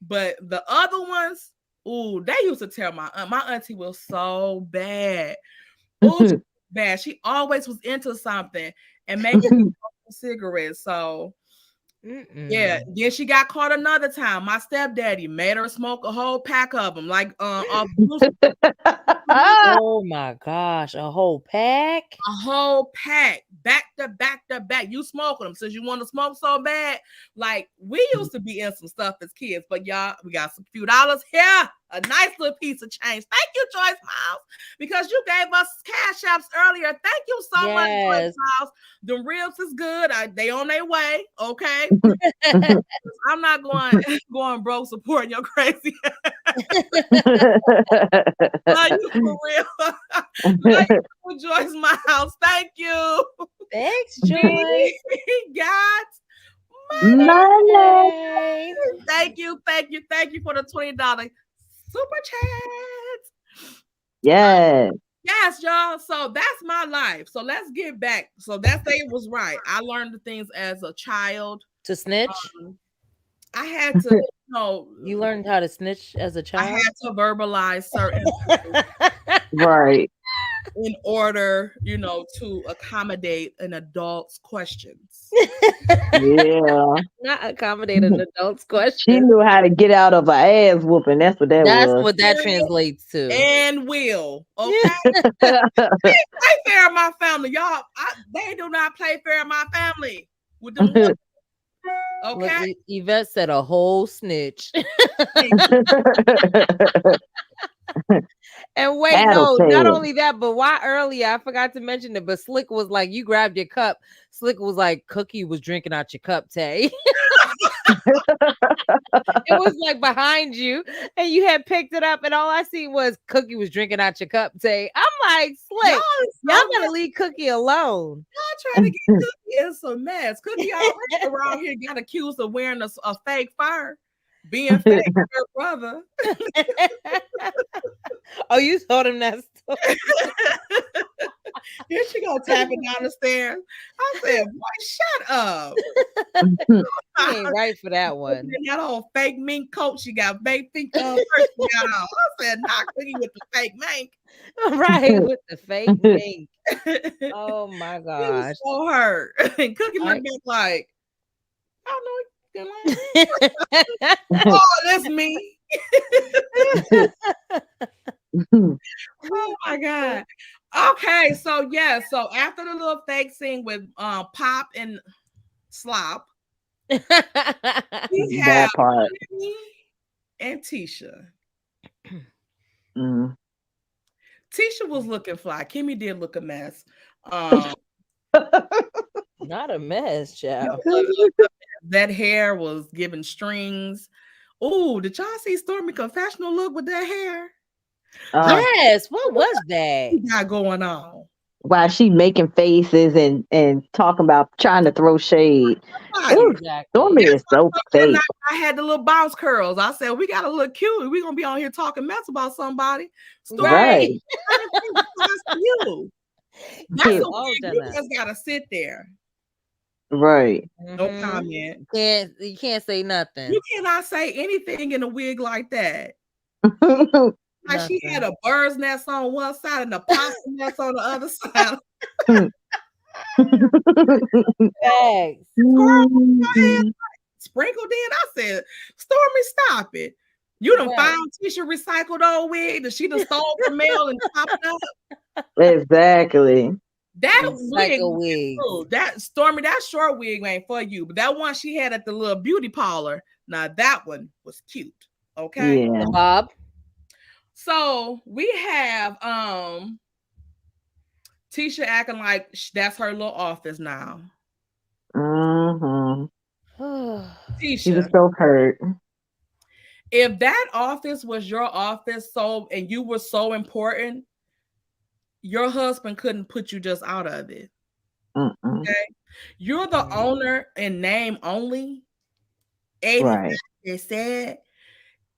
But the other ones, ooh, they used to tell my auntie was so bad. Ooh, bad. She always was into something and making cigarettes. So Yeah, Mm-mm. then she got caught another time. My stepdaddy made her smoke a whole pack of them, like off Bruce, Oh my gosh, a whole pack? a whole pack, back to back to back. You smoking them since you want to smoke so bad. Like we used to be in some stuff as kids, but y'all, we got some few dollars here, a nice little piece of change. Thank you, Joyce Miles, because you gave us cash apps earlier. Thank you so much, Joyce Yes. Miles. The ribs is good. They on their way. Okay. I'm not going broke supporting your crazy. Love you for real. Love you, Joyce Miles. Thank you. Thanks, We Joyce. got Money. Hey. thank you for the $20 super chat. Yes. Yes, y'all. So that's my life. So let's get back. So that thing was right. I learned the things as a child. To snitch? I had to, You learned how to snitch as a I child? had to verbalize certain Right. in order, to accommodate an adult's questions. Yeah. Not accommodate an adult's She question. knew how to get out of her ass whooping. That's what that That's was. what that translates to. And will, okay? Play fair in my family, y'all. They do not play fair in my family with them. Look, Okay, Yvette said a whole snitch. And wait, no, not Tattletale. only that, but why earlier I forgot to mention it, but Slick was like, you grabbed your cup. Slick was like, Cookie was drinking out your cup, Tay. It was like behind you, and you had picked it up, and all I see was Cookie was drinking out your cup, Tay. I'm like, y'all Slick, is so y'all mad. gotta leave Cookie alone. Y'all trying to get Cookie in some mess. Cookie already around here got accused of wearing a fake fur, being fake her brother. Oh, you told him that story. Here she go tapping down the stairs. I said, boy, shut up. He ain't right for that one. That old fake mink coat she got, fake pink purse she got on. I said, not Cookie with the fake mink. Right, with the fake mink. Oh my He was gosh. so hurt. And Cookie looked back like, I don't know. Oh, that's me. Oh my God. Okay, so yeah, so after the little fake scene with Pop and Slop, we have That part. Kimmy and Tisha. Mm. Tisha was looking fly. Kimmy did look a mess. Um, Not a mess, child. that hair was giving strings. Oh, did y'all see Stormy confessional look with that hair? Yes, what was that? What got going on? While she making faces and talking about trying to throw shade. Right. Ooh, Exactly. Stormy is so fake. I had the little bounce curls. I said, we got to look cute. We're going to be on here talking mess about somebody. Stormy, Right. that's you. That's Yeah. a All wig. done You that. just got to sit there. Right. No Mhm. comment. You can't say nothing. You cannot say anything in a wig like that. Like she had Nothing. a bird's nest on one side and a possum nest on the other side. Thanks. Sprinkled in. I said, Stormy, stop it. You done Right. found Tisha recycled old wig that she done stole from mail and chopped up. Exactly. That wig, Psycho wigs. that Stormy, that short wig ain't for you, but that one she had at the little beauty parlor, now that one was cute. Okay. Yeah. The bob. So we have Tisha acting like that's her little office now. Mm-hmm. She was Tisha, so hurt. if that office was your office, and you were so important, your husband couldn't put you just out of it. Mm-mm. Okay, you're the owner in name only. 80 Right. they said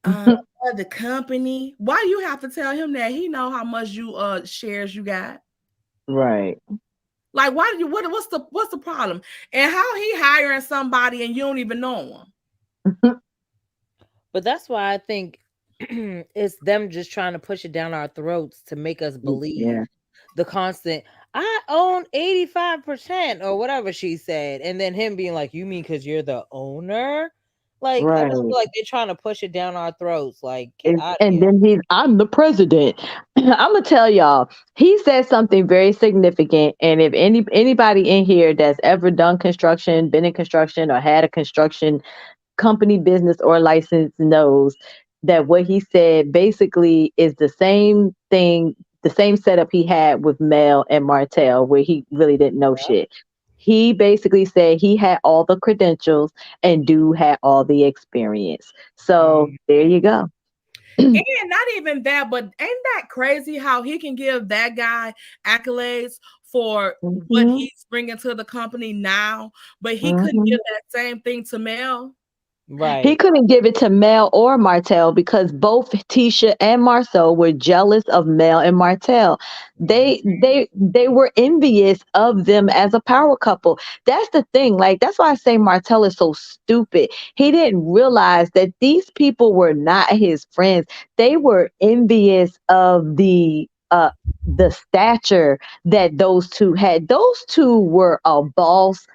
of the company. Why do you have to tell him that? He know how much you shares you got. Right. Like, why do you what's the problem? And how he hiring somebody and you don't even know him? But that's why I think it's them just trying to push it down our throats to make us believe Yeah. the constant. I own 85% or whatever she said. And then him being like, you mean because you're the owner? Like, I just Right. feel like they're trying to push it down our throats. Like, get out of And here. then I'm the president. I'm gonna tell y'all, he said something very significant. And if anybody in here that's ever done construction, been in construction, or had a construction company, business, or license knows that what he said basically is the same thing, the same setup he had with Mel and Martell, where he really didn't know shit. He basically said he had all the credentials and Dude had all the experience. So there you go. And not even that, but ain't that crazy how he can give that guy accolades for what Mhm, he's bringing to the company now, but he couldn't mhm. give that same thing to Mel? He Right. couldn't give it to Mel or Martell because both Tisha and Marcel were jealous of Mel and Martell. They were envious of them as a power couple. That's the thing. Like that's why I say Martell is so stupid. He didn't realize that these people were not his friends. They were envious of the stature that those two had. Those two were a boss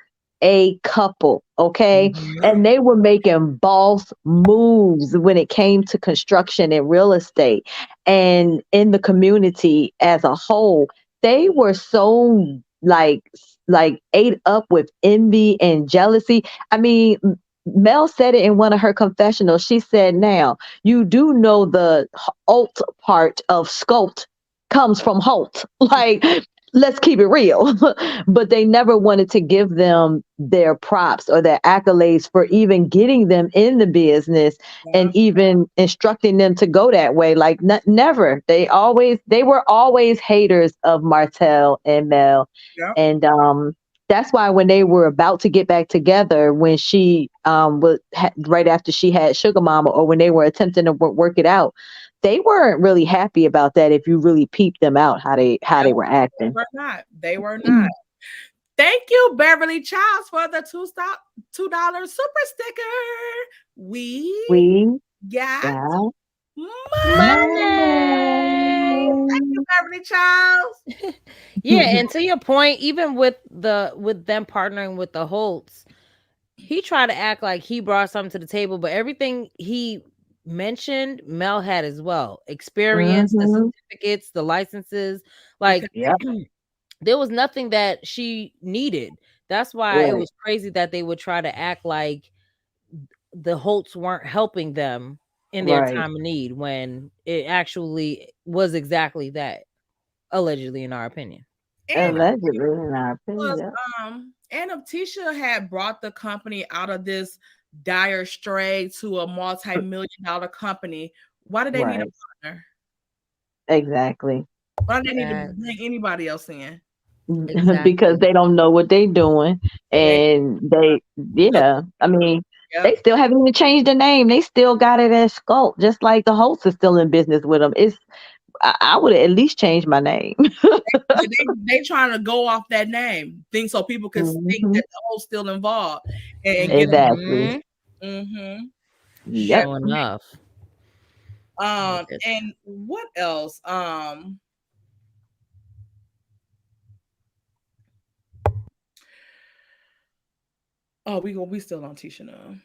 a couple, okay? Mhm. And they were making boss moves when it came to construction and real estate and in the community as a whole. They were so like ate up with envy and jealousy. I mean, Mel said it in one of her confessionals. She said, now you do know the alt part of sculpt comes from Holt. Like, let's keep it real. But they never wanted to give them their props or their accolades for even getting them in the business Yeah. and even instructing them to go that way. Like never. They were always haters of Martell and Mel. Yeah. And that's why when they were about to get back together, when she right after she had Sugar Mama, or when they were attempting to work it out, they weren't really happy about that. If you really peeped them out, how they were They acting. were not. They were not. Thank you, Beverly Childs, for the $2 super sticker. We We got got Money. Thank you, money. Beverly Childs. Yeah, and to your point, even with them partnering with the Holtz, he tried to act like he brought something to the table, but everything he mentioned, Mel had as well. Experience, the Mhm. certificates, the licenses. Okay. Like Yep. there was nothing that she needed. That's why it Right. was crazy that they would try to act like the Holtz weren't helping them in their Right. time of need when it actually was exactly that, allegedly, in our opinion. And Allegedly, in our opinion. was Yep. and if Tisha had brought the company out of this dire strait to a multi-million dollar company, why do they need Right. a partner? Exactly. Why do they need to Facts. bring anybody else in? Because Exactly. they don't know what they're doing. They And no, yeah, I mean, they yep. still haven't even changed the name. They still got it as Sculpt, just like the host is still in business with them. I would at least change my name. They trying to go off that name, think so people can think Mhm. that the whole still involved and get Exactly. Hmm. mm-hmm. Yep. Sure enough. Look at And what else? Oh, we still on Tisha now.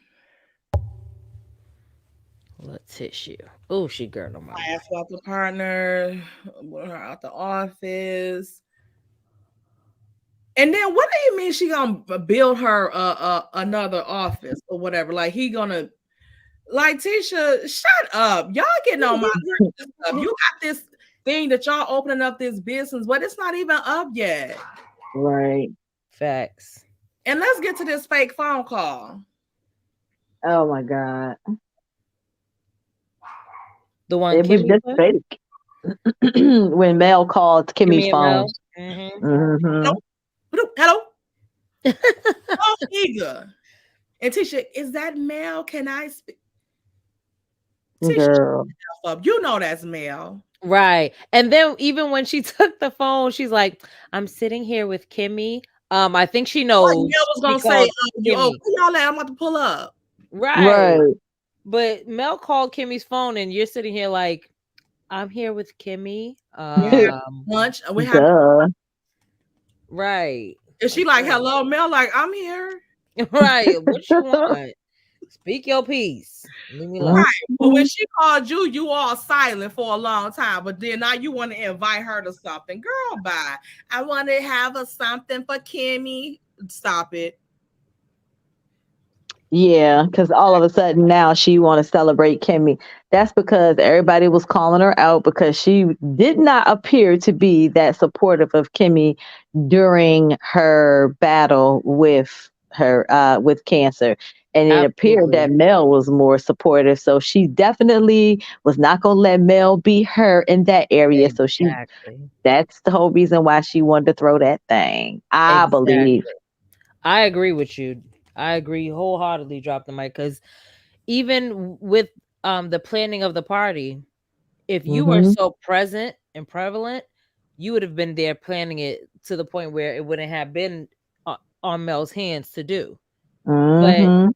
Letitia. Oh, she girl on my I nerve. asked about the partner, with her out the office. And then what do you mean she gonna build her another office or whatever? Like he gonna like Tisha, shut up. Y'all getting on my nerves with this stuff. You got this thing that y'all opening up this business, but it's not even up yet. Right. Facts. And let's get to this fake phone call. Oh my God. The one It was Kimmy just put? fake. When Mel called Kimmy's Kimmy and phone. Mel. Hmm. Hmm. Hello? Hello? Oh, eager. And Tisha, is that Mel? Can I speak? Tisha, shut Girl. up. You know that's Mel. Right. And then even when she took the phone, she's like, I'm sitting here with Kimmy. I think she Like Mel knows was she gonna say, called you Kimmy. where y'all at? I'm about to pull up. Right. Right. But Mel called Kimmy's phone and you're sitting here like, I'm here with Kimmy. We're having lunch. We're having Duh. Right. And she like, hello, Mel, like, I'm here. Right. What you want? Speak your piece. Leave me alone. Right. But when she called you, you all silent for a long time. But then now you want to invite her to something. Girl, bye. I want to have a something for Kimmy. Stop it. Yeah, because all of a sudden now she want to celebrate Kimmy. That's because everybody was calling her out because she did not appear to be that supportive of Kimmy during her battle with cancer. And it appeared that Absolutely. Mel was more supportive. So she definitely was not gonna let Mel be her in that area. So Exactly. that's the whole reason why she wanted to throw that thing. I believe. Exactly. I agree with you. I agree wholeheartedly. Drop the mic because even with the planning of the party, if you were Mm-hmm. so present and prevalent, you would have been there planning it to the point where it wouldn't have been on Mel's hands to do. But Mm-hmm.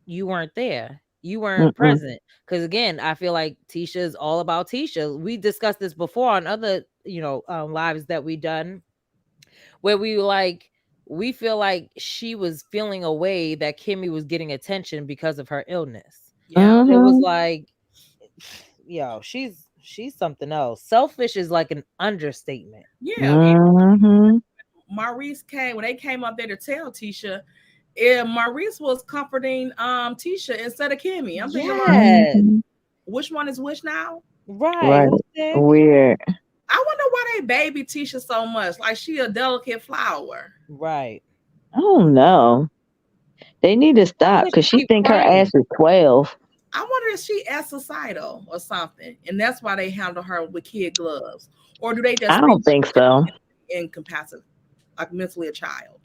you weren't there. You weren't Mm-mm. present. Because again, I feel like Tisha is all about Tisha. We discussed this before on other, lives that we done where we feel like she was feeling a way that Kimmy was getting attention because of her illness. Yeah. But it was Mhm. like, she's something else. Selfish is like an understatement. Yeah. Mhm. Maurice came when they came up there to tell Tisha. And Maurice was comforting Tisha instead of Kimmy. I'm thinking like, Yes. Mhm. which one is which now? Right. Right. Who's sick? Weird. I wonder why they baby Tisha so much. Like she a delicate flower. Right. I don't know. They need to Why stop does because she she keep think her ass crying? is 12. I wonder if she suicidal or something, and that's why they handle her with kid gloves, or do they I just think don't think so. she's incapacitated, like mentally a child?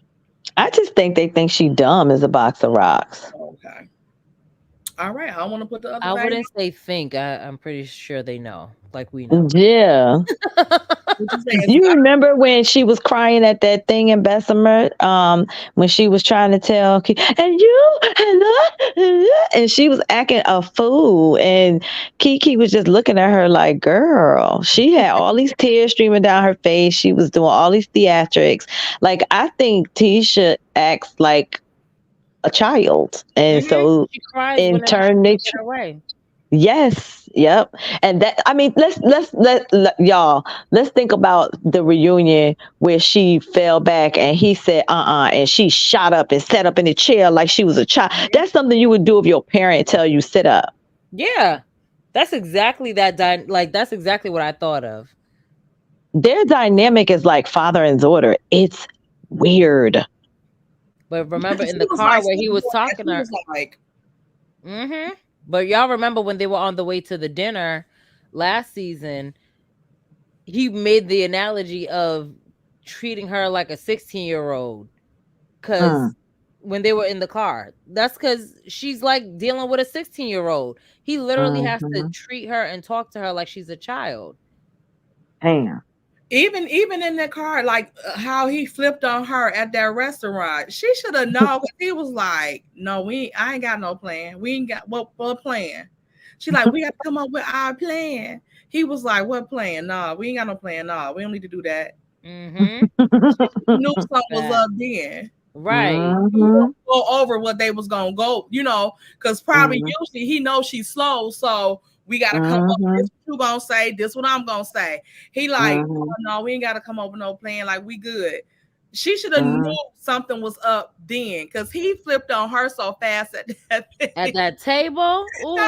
I just think they think she dumb as a box of rocks. Okay, all right. I don't want to put the other I thing. wouldn't say think. I'm pretty sure they know, like we know. Yeah. What you say is You remember when she was crying at that thing in Bessemer? When she was trying to tell and you and she was acting a fool, and Kiki was just looking at her like, "Girl." She had all these tears streaming down her face. She was doing all these theatrics. Like I think Tisha acts like a child, and so She cries in whenever she turn they can't get her way. Yes, yep. And that I mean, let y'all, let's think about the reunion where she fell back and he said and she shot up and sat up in the chair like she was a child. That's something you would do if your parent tell you sit up. Yeah, that's exactly that's exactly what I thought of. Their dynamic is like father and daughter. It's weird. But remember in she the was car like where so he was bored that talking she to her. was like, Mm-hmm. But y'all remember when they were on the way to the dinner last season? He made the analogy of treating her like a 16-year-old Mm, because when they were in the car, that's because she's like dealing with a 16-year-old. He literally has to mhm. treat her and talk to her like she's a child. Damn. even in that car, like how he flipped on her at that restaurant. She should have known. He was like, "No, I ain't got no plan. We ain't got what plan." She like, "We got to come up with our plan." He was like, "What plan? No, we ain't got no plan. No, we don't need to do that." Mm-hmm. She knew something was up then. Right. Mhm. Go over what they was gonna go, because probably Mhm. usually he knows she's slow, so we gotta come up. This Mhm. what you gonna say, this what I'm gonna say. He like, oh Mhm. no, we ain't gotta come up with no plan, like we good. She should have knew Mhm. something was up then, because he flipped on her so fast at that At thing. that table, ooh,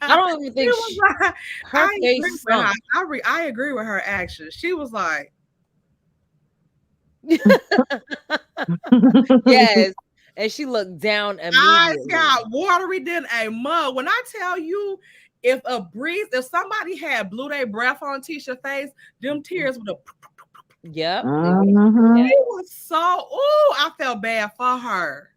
I don't even She think was like, her I agree face with her. sunk. I agree with her actions. She was like, Yes, and she looked down eyes immediately. got watery than a mug. When I tell you, if somebody had blew their breath on Tisha's face, them tears would have. Yep, they would have. Mhm. It was so. Ooh, I felt bad for her.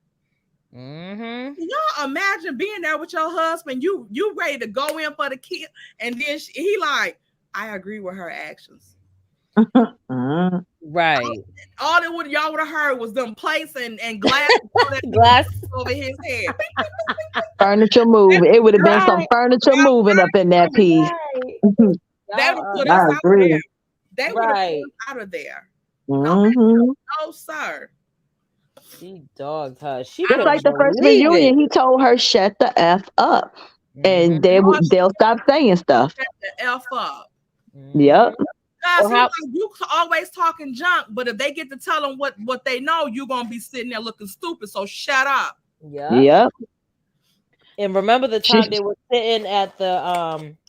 Mm-hmm. Y'all imagine being there with your husband. You ready to go in for the kid, and then he like, I agree with her actions. Mhm. Right. All that y'all would have heard was them plates and glass that Glass. over his head. Furniture move. It would have been some Right. furniture moving up in that piece. Right. They Y'all would are put us I out of there. agree. They would have put right. us out of there. Mm-hmm. No, sir. She dogged her. She Just like couldn't the first believe it. reunion, he told her shut the f up, Hmm. and they'll Oh, stop saying stuff. shut the F up. Hmm. Yep. Guys, Or he's how? like, you always talking junk, but if they get to tell them what they know, you're gonna be sitting there looking stupid. So shut up. Yep. Yep. And remember the She, time they were sitting at the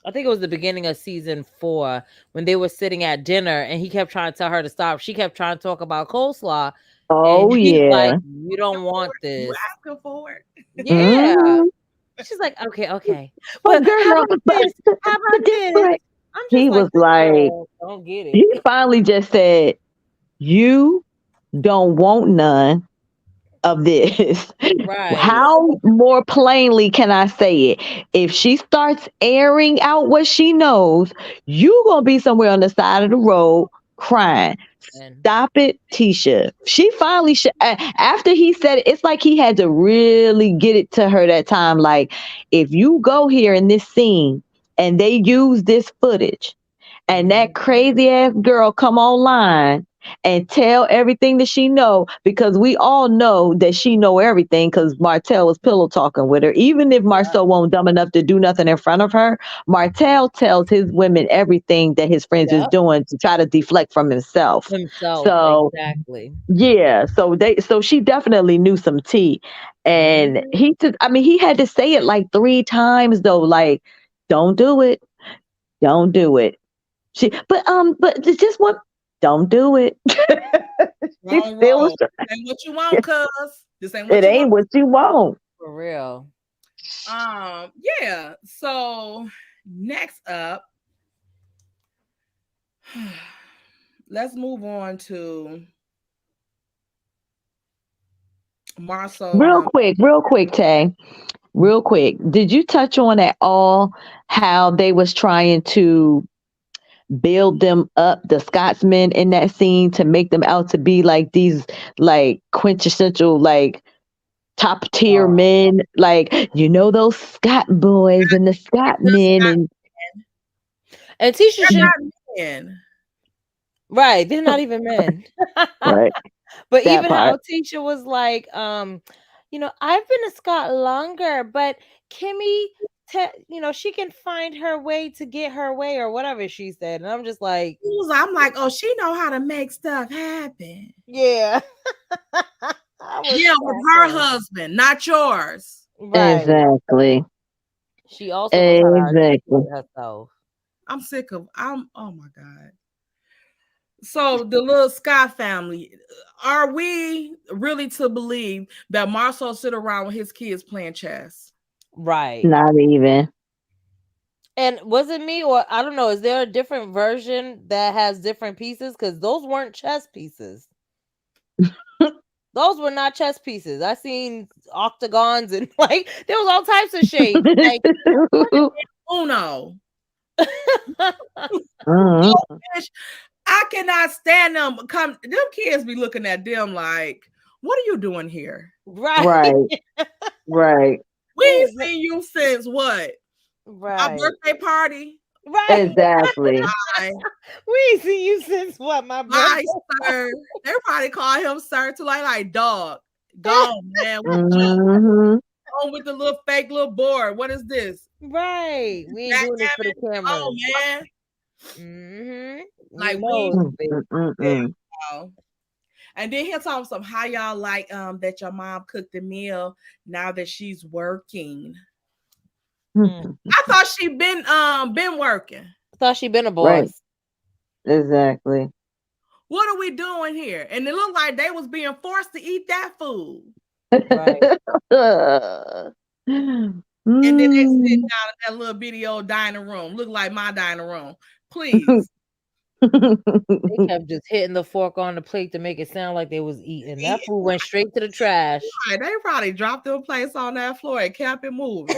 I think it was the beginning of season 4 when they were sitting at dinner and he kept trying to tell her to stop. She kept trying to talk about coleslaw and oh he's like, yeah. "You don't want You this." asking for it. Yeah. Hmm. She's like, "Okay, okay. But But how girl, about this? How about but this this?" like I'm just he like, was "This like, girl don't get he it." finally just said, "You don't want none of this." Right. How more plainly can I say it? If she starts airing out what she knows, you gonna be somewhere on the side of the road crying. And Stop it, Tisha. She finally after he said it, it's like he had to really get it to her that time. Like, if you go here in this scene and they use this footage, and that mhm. crazy ass girl come online and tell everything that she know, because we all know that she know everything because Martell was pillow talking with her. Even if Yep. Marcel won't dumb enough to do nothing in front of her, Martell tells his women everything that his friends is Yep. doing to try to deflect from himself. Himself, So exactly. yeah, so she definitely knew some tea. And Mhm. he had to say it like 3 times though, like, don't do it, don't do it. But it's just one. Don't do it. She Wrong still was. road. This ain't what you want, cuz. This ain't what It you want. ain't what you want. For real. Yeah. So next up, let's move on to Marcel and Real quick, Tay. Real quick. Did you touch on at all how they was trying to build them up, the Scotsmen in that scene, to make them out to be like these like quintessential like top tier Oh. men, like those Scott boys and the Scott just men got and And Tisha they're should not men. right, they're not even men. right, But that even part. how Tisha was like, I've been a Scot longer, but Kimmy, she can find her way to get her way or whatever she said. And I'm just like, I'm like, oh, she know how to make stuff happen. yeah. I was Yeah, with her cracking. husband, not yours. Right. Exactly. She also knows how to Exactly. articulate herself. I'm oh my God. So the little Scott family, are we really to believe that Marcel sit around with his kids playing chess? Right. Not even. And was it me or I don't know, is there a different version that has different pieces? Because those weren't chess pieces. Those were not chess pieces. I seen octagons and like there was all types of shapes. Like Uno. Mhm. Oh, bitch, I cannot stand them. Them kids be looking at them like, what are you doing here? right. Right. Right. We ain't Exa- seen you since what? My right. birthday party. Right. Exactly. Bye. We ain't seen you since what, my Bye, birthday? sir. They probably call him sir too, like dog. Gone, man. We Hmm. on with the little fake little board. What is this? Right. We ain't doing this for the Backgammon? Oh cameras. man. We Like know we it's fake. wow. And then he'll talk some how y'all like that your mom cooked the meal now that she's working. Mm. I thought she been working. Thought she been a Right. boss. Exactly. What are we doing here? And it looked like they was being forced to eat that food. Right. And then they sit Mm. down in that little bitty old dining room. Look like my dining room. Please. They kept just hitting the fork on the plate to make it sound like they was eating. That food went straight to the trash. Right, they probably dropped them plates on that floor and kept it moving.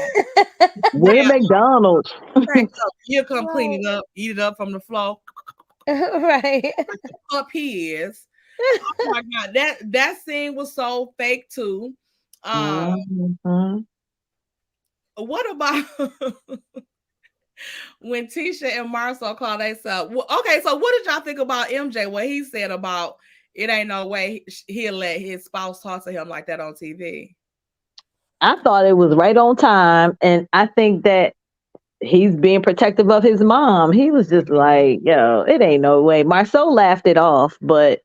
We're Yeah, McDonald's. crank up. He'll come clean Right. it up, eat it up from the floor. Right. Like the pup he is. Oh my God, that scene was so fake too. Um, Mhm. what about when Tisha and Marcel called themselves. Well, okay, so what did y'all think about MJ? What he said about it ain't no way he'll let his spouse talk to him like that on TV. I thought it was right on time, and I think that he's being protective of his mom. He was just like, yo, it ain't no way. Marceau laughed it off, but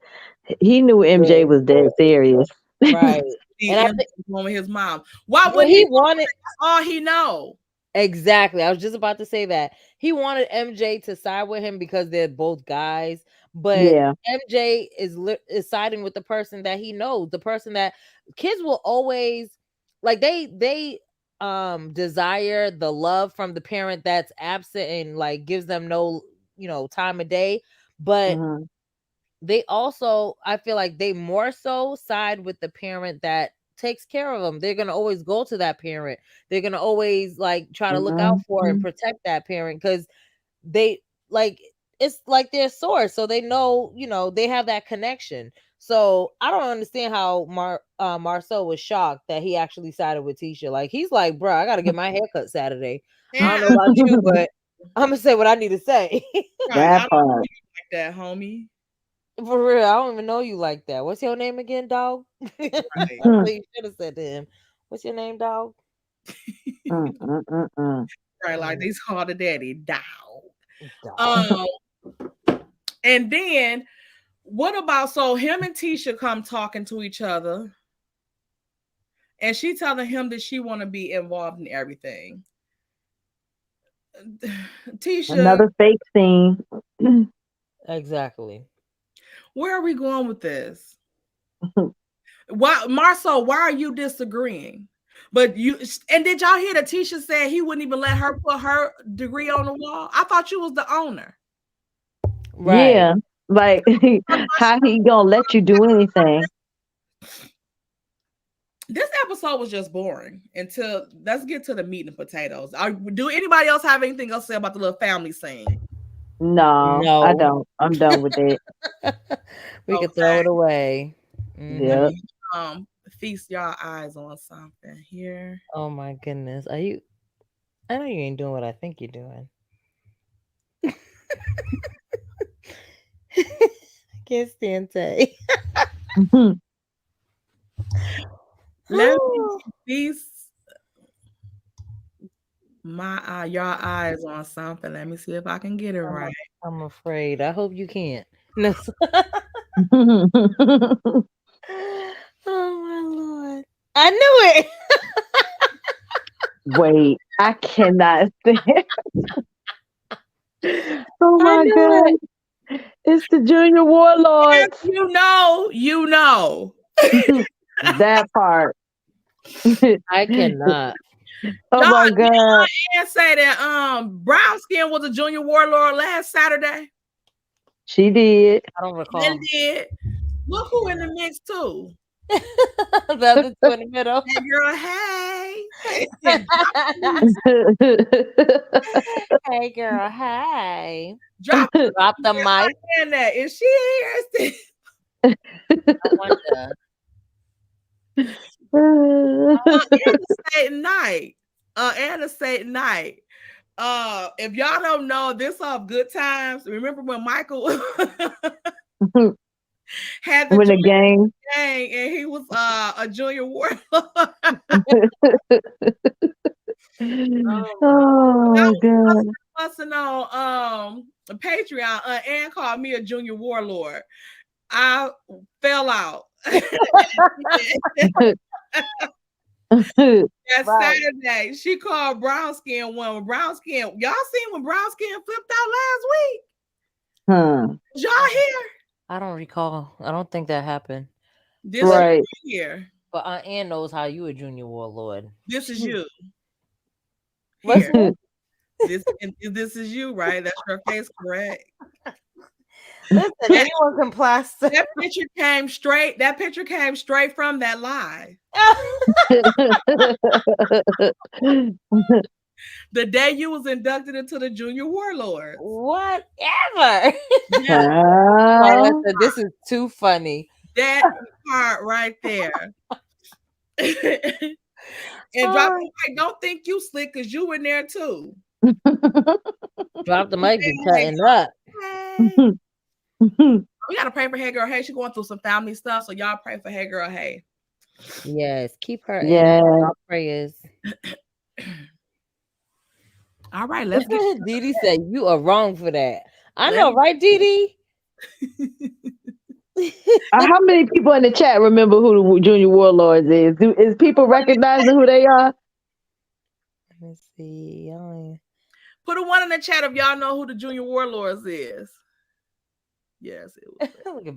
he knew MJ Yeah. was dead serious. Right. See And I MJ think going with his mom. Why well, wouldn't he? he wanted That's all he know. exactly. I was just about to say that. He wanted MJ to side with him because they're both guys, but Yeah. MJ is siding with the person that he knows, the person that kids will always like they desire the love from the parent that's absent and like gives them no, time of day, but Mhm. they also I feel like they more so side with the parent that takes care of them. They're going to always go to that parent. They're going to always like try to look out for and Mhm. protect that parent cuz they like it's like their source, so they know, they have that connection. So I don't understand how Marcel was shocked that he actually sided with Tisha. Like he's like, bro, I gotta get my hair cut Saturday. I And don't know about you, but I'm gonna say what I need to say. right, I That don't know part. you like that, homie. For real, I don't even know you like that. What's your name again, dog? That's Right, what Mm, you should have said to him. What's your name, dog? mm. right. Like Mm, these called the daddy dog. dog. Um, and then what about so him and Tisha come talking to each other, and she telling him that she want to be involved in everything. Tisha, Another fake scene. Exactly. where are we going with this? Why, Marcel? Why are you disagreeing? But you and did y'all hear that Tisha said he wouldn't even let her put her degree on the wall? I thought you was the owner. Right. Yeah. Like how he gonna let you do anything? This episode was just boring until let's get to the meat and potatoes. Do anybody else have anything else to say about the little family scene? No, I No. don't. I'm done with it. We could Okay, throw it away. let Hmm. Yep. me feast y'all eyes on something here. Oh my goodness. Are you I know you ain't doing what I think you're doing. I can't stand Tay. Let me feast my y'all eyes on something. Let me see if I can get it I'm, right. I'm afraid. I hope you can't. No. Oh my lord. I knew it. Wait, I cannot stand. Oh I my knew it. god. It's the junior If warlords. you know, you know. That part. I cannot. Oh Y'all my god. didn't say that brown skin was a junior warlord last Saturday. She did. I don't Then recall. did. Look who in the mix too. The other two in the middle. Hey girl, hey. Hey girl, hey. Drop Drop the mic. in that. Is she here? I wonder. Interstate night. Interstate night. If y'all don't know this off Good Times, remember when Michael had the When the junior gang. gang and he was a junior warlord? Oh my. Oh god. Busting on Patreon, Ann called me a junior warlord. I fell out. That Right. Saturday, she called brown skin one. When brown skin, y'all seen when brown skin flipped out last week? Hmm. Did y'all hear? I don't recall. I don't think that happened. This is But Right. here. but Aunt Ann knows how you a junior warlord. This is you What's here. it? This is you, right? That's your face, correct? Listen, That, anyone can plaster. that picture came straight. That picture came straight from that live. The day you was inducted into the junior warlords. Whatever. Yeah, Oh, Ah. listen, this is too funny. that part right there. And drop Oh, the mic. Don't think you slick because you in there too. Drop the mic, be Hey, cutting up. hey. We gotta pray for Hey Girl Hey. She's going through some family stuff, so y'all pray for Hey Girl Hey. Yes, keep her in Yeah. our prayers. All right, let's get. Didi said you are wrong for that. I Let know, right, Didi? How many people in the chat remember who the Junior Warlords is? Is people recognizing who they are? Let me see. Put a one in the chat if y'all know who the Junior Warlords is. Yes, it was. Look at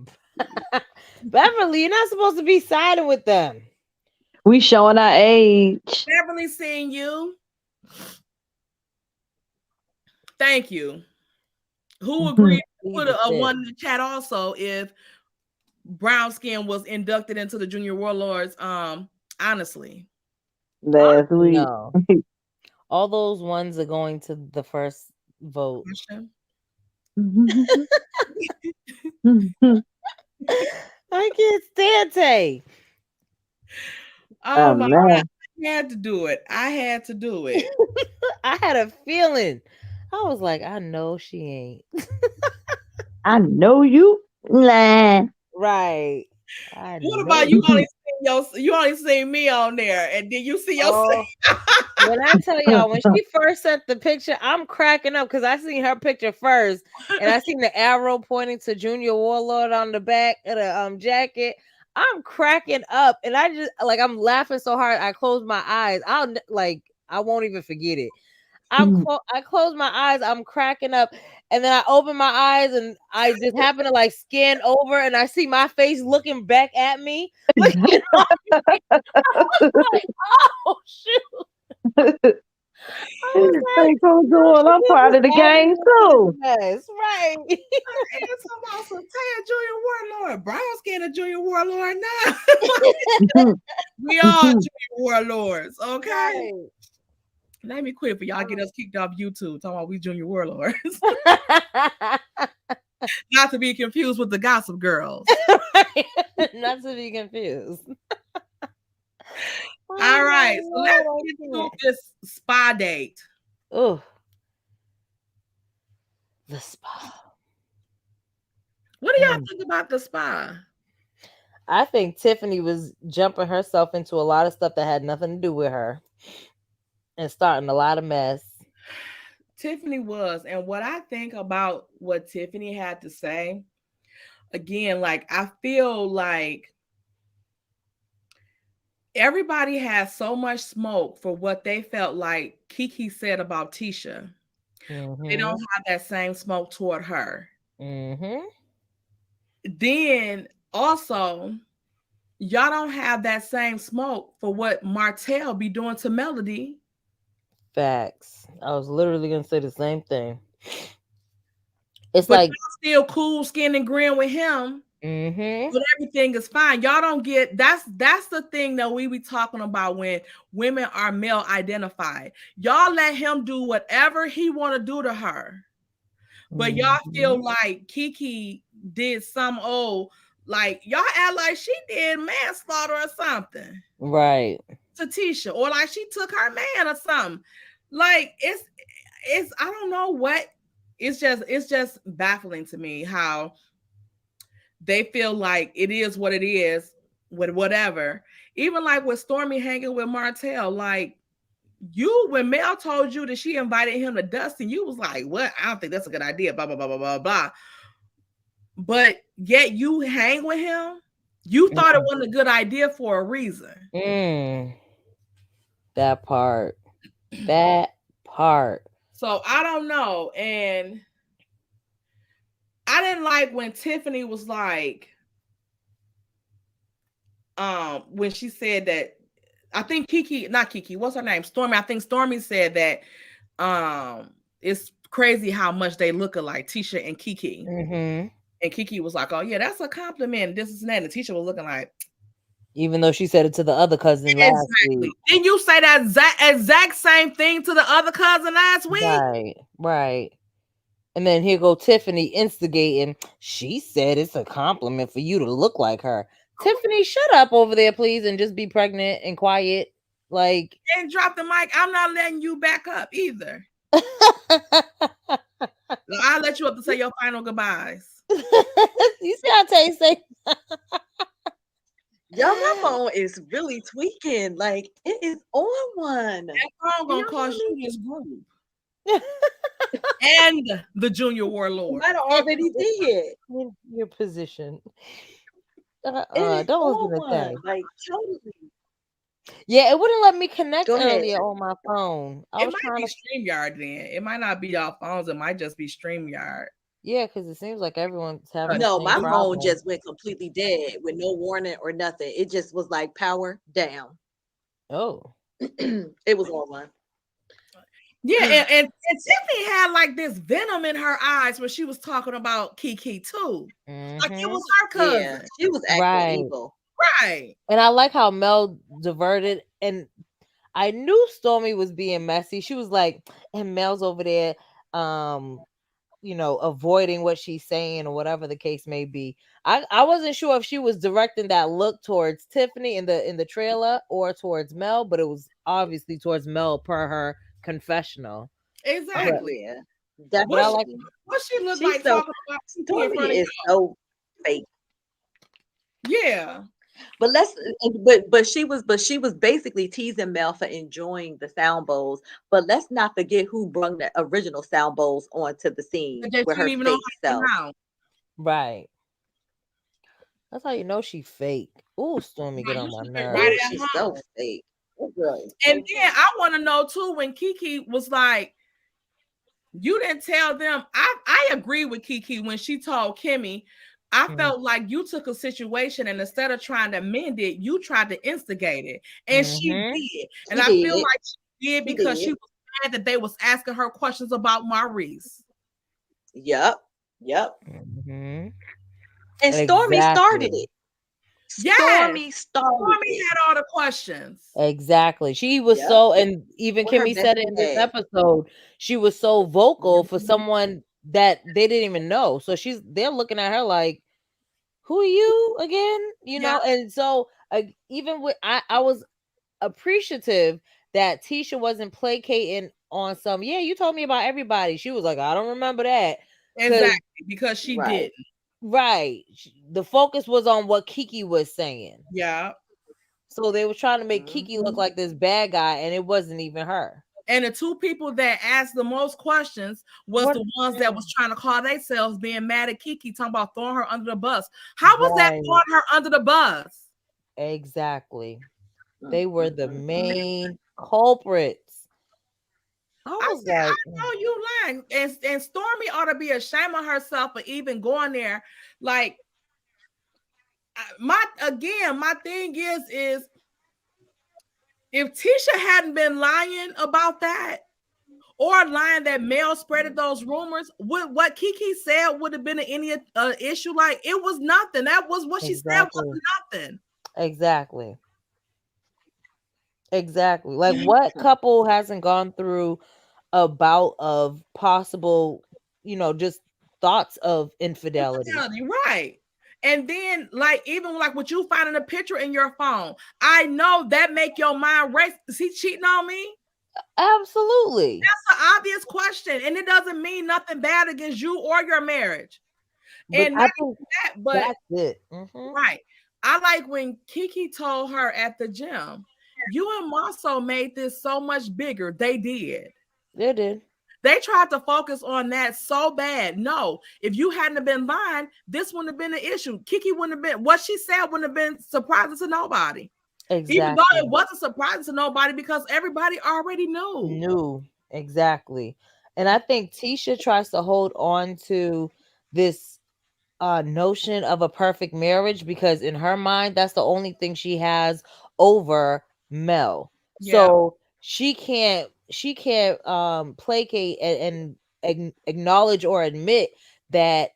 Beverly. You're not supposed to be siding with them. We showing our age. Beverly, seeing you. Thank you. Who agreed to put a one in the chat also if brown skin was inducted into the Junior Warlords? Honestly. Last week. No. All those ones are going to the first vote. I can't stand Tay. Oh my God. I had to do it. I had to do it. I had a feeling. I was like, I know she ain't. I know you lying. Right. What about you only seen me on there and then you see yourself? When I tell y'all, when she first sent the picture, I'm cracking up because I seen her picture first, and I seen the arrow pointing to Junior Warlord on the back of the jacket. I'm cracking up, and I just I'm laughing so hard I close my eyes. I won't even forget it. I close my eyes, I'm cracking up, and then I open my eyes, and I just happen to scan over, and I see my face looking back at me. Like, oh shoot. Like, I'm part of the game too. Yes, right. It's also Taya Junior Warlord. Brown skin a Junior Warlord now. We all Junior Warlords, okay? Right. Let me quit for y'all get us kicked off YouTube talking about we Junior Warlords. Not to be confused with the Gossip Girls. Not to be confused. All right, so let's get to this spa date. Oh, the spa. What do y'all think about the spa? I think Tiffany was jumping herself into a lot of stuff that had nothing to do with her and starting a lot of mess. Tiffany was, and what I think about what Tiffany had to say, again, I feel like everybody has so much smoke for what they felt like Kiki said about Tisha. Mm-hmm. They don't have that same smoke toward her. Mm-hmm. Then also, y'all don't have that same smoke for what Martell be doing to Melody. Facts. I was literally gonna say the same thing. It's but y'all still cool, skin and grin with him. But everything is fine. Y'all don't get that's the thing that we be talking about when women are male identified. Y'all let him do whatever he want to do to her. But y'all feel like Kiki did some y'all act like she did manslaughter or something. Right. To Tisha, or like she took her man or something. Like it's I don't know what. It's just baffling to me how they feel like it is what it is with whatever. Even like with Stormy hanging with Martell, like when Mel told you that she invited him to Dustin, you was like, what? I don't think that's a good idea, blah, blah, blah, blah, blah, blah. But yet you hang with him. You thought it wasn't a good idea for a reason. That part. That part. So I don't know. And I didn't like when Tiffany was like, when she said that, I think not Kiki, what's her name? Stormy. I think Stormy said that it's crazy how much they look alike, Tisha and Kiki. Mm-hmm. And Kiki was like, oh yeah, that's a compliment. This is that. And Tisha was looking like, even though she said it to the other cousin last week. Didn't you say that exact same thing to the other cousin last week? Right. And then here go Tiffany instigating. She said it's a compliment for you to look like her. Tiffany, shut up over there, please, and just be pregnant and quiet. And drop the mic. I'm not letting you back up either. I'll let you up to say your final goodbyes. You see how Tay say? Y'all, my phone is really tweaking. Like it is on one. That phone Can gonna y'all cost hear you me? this group and the junior It warlord. might have already did. In your position. It is Don't listen on to Tay. one. Like totally. Yeah, it wouldn't let me connect Go ahead. earlier on my phone. I It was might trying be to, StreamYard then. It might not be y'all phones. It might just be StreamYard. yeah, because it seems like everyone's having the No, same my phone problem. just went completely dead with no warning or nothing. It just was like power down. Oh. It was on one. Yeah, and Tiffany had like this venom in her eyes when she was talking about Kiki too. Like it Mm-hmm. was her Yeah, cousin. she was acting Right. evil. Right. And I like how Mel diverted, and I knew Stormy was being messy. She was like, and Mel's over there, um, avoiding what she's saying or whatever the case may be. I wasn't sure if she was directing that look towards Tiffany in the trailer or towards Mel, but it was obviously towards Mel per her confessional. Oh But Exactly. yeah, I What like, definitely. she look She's like so talking about Kiki in Stormy front of is so fake. you? Yeah. But she was basically teasing Mel for enjoying the sound bowls. But let's not forget who brought the original sound bowls onto the But scene that with she didn't her even know how fake to self. pronounce. right. That's how you know she fake. Ooh, Stormy get Right, on you my should have been right Oh, nerves. at she's so home. fake. That girl is And so then fake. I want to know too when Kiki was like, you didn't tell them. I agree with Kiki when she told Kimmy. I felt like you took a situation and instead of trying to mend it, you tried to instigate it. And she Mm-hmm. did. And She I feel did. like she did She because she did. was mad that they was asking her questions about Maurice. Yep. Yep. Mm-hmm. And Stormy started Exactly. it. Yes. Stormy started Stormy it. had all the questions. Exactly. She was Yep. so, and even With her Kimmy said it messy in this ass. episode, she was so vocal for Mhm. someone that they didn't even know. So they're looking at her like, who are you again? Yeah, And so even with, I was appreciative that Tisha wasn't placating on some, yeah, you told me about everybody. She was like, I don't remember that. Cause, exactly. Because she Right. didn't. right. The focus was on what Kiki was saying. Yeah. So they were trying to make Kiki look Mhm. like this bad guy, and it wasn't even her. And the two people that asked the most questions was What? the ones that was Mm, trying to call themselves being mad at Kiki, talking about throwing her under the bus. How was that right. throwing her under the bus? Exactly. Mm, They were mm, the mm, mm. main culprits. I I was said, I like, know you lying. And Stormy ought to be ashamed of herself for even going there. Like my thing is if Tisha hadn't been lying about that, or lying that Mel spreaded those rumors, what Kiki said would have been any issue. Like it was nothing. That was what she said exactly. wasn't nothing. Exactly. Exactly. Like what couple hasn't gone through a bout of possible, just thoughts of infidelity? Infidelity, right? And then, like even like what you find in a picture in your phone, I know that make your mind race. Is he cheating on me? Absolutely. That's an obvious question, and it doesn't mean nothing bad against you or your marriage. But And not I think even that, but that's it. Hmm. right. I like when Kiki told her at the gym, you and Marceau made this so much bigger. They did. They did. They tried to focus on that so bad. No, if you hadn't have been lying, this wouldn't have been an issue. Kiki wouldn't have been, what she said wouldn't have been surprising to nobody. Even though it Exactly. wasn't surprising to nobody because everybody already knew. New. Exactly. And I think Tisha tries to hold on to this notion of a perfect marriage because in her mind that's the only thing she has over Mel. Yeah. So she can't placate and acknowledge or admit that,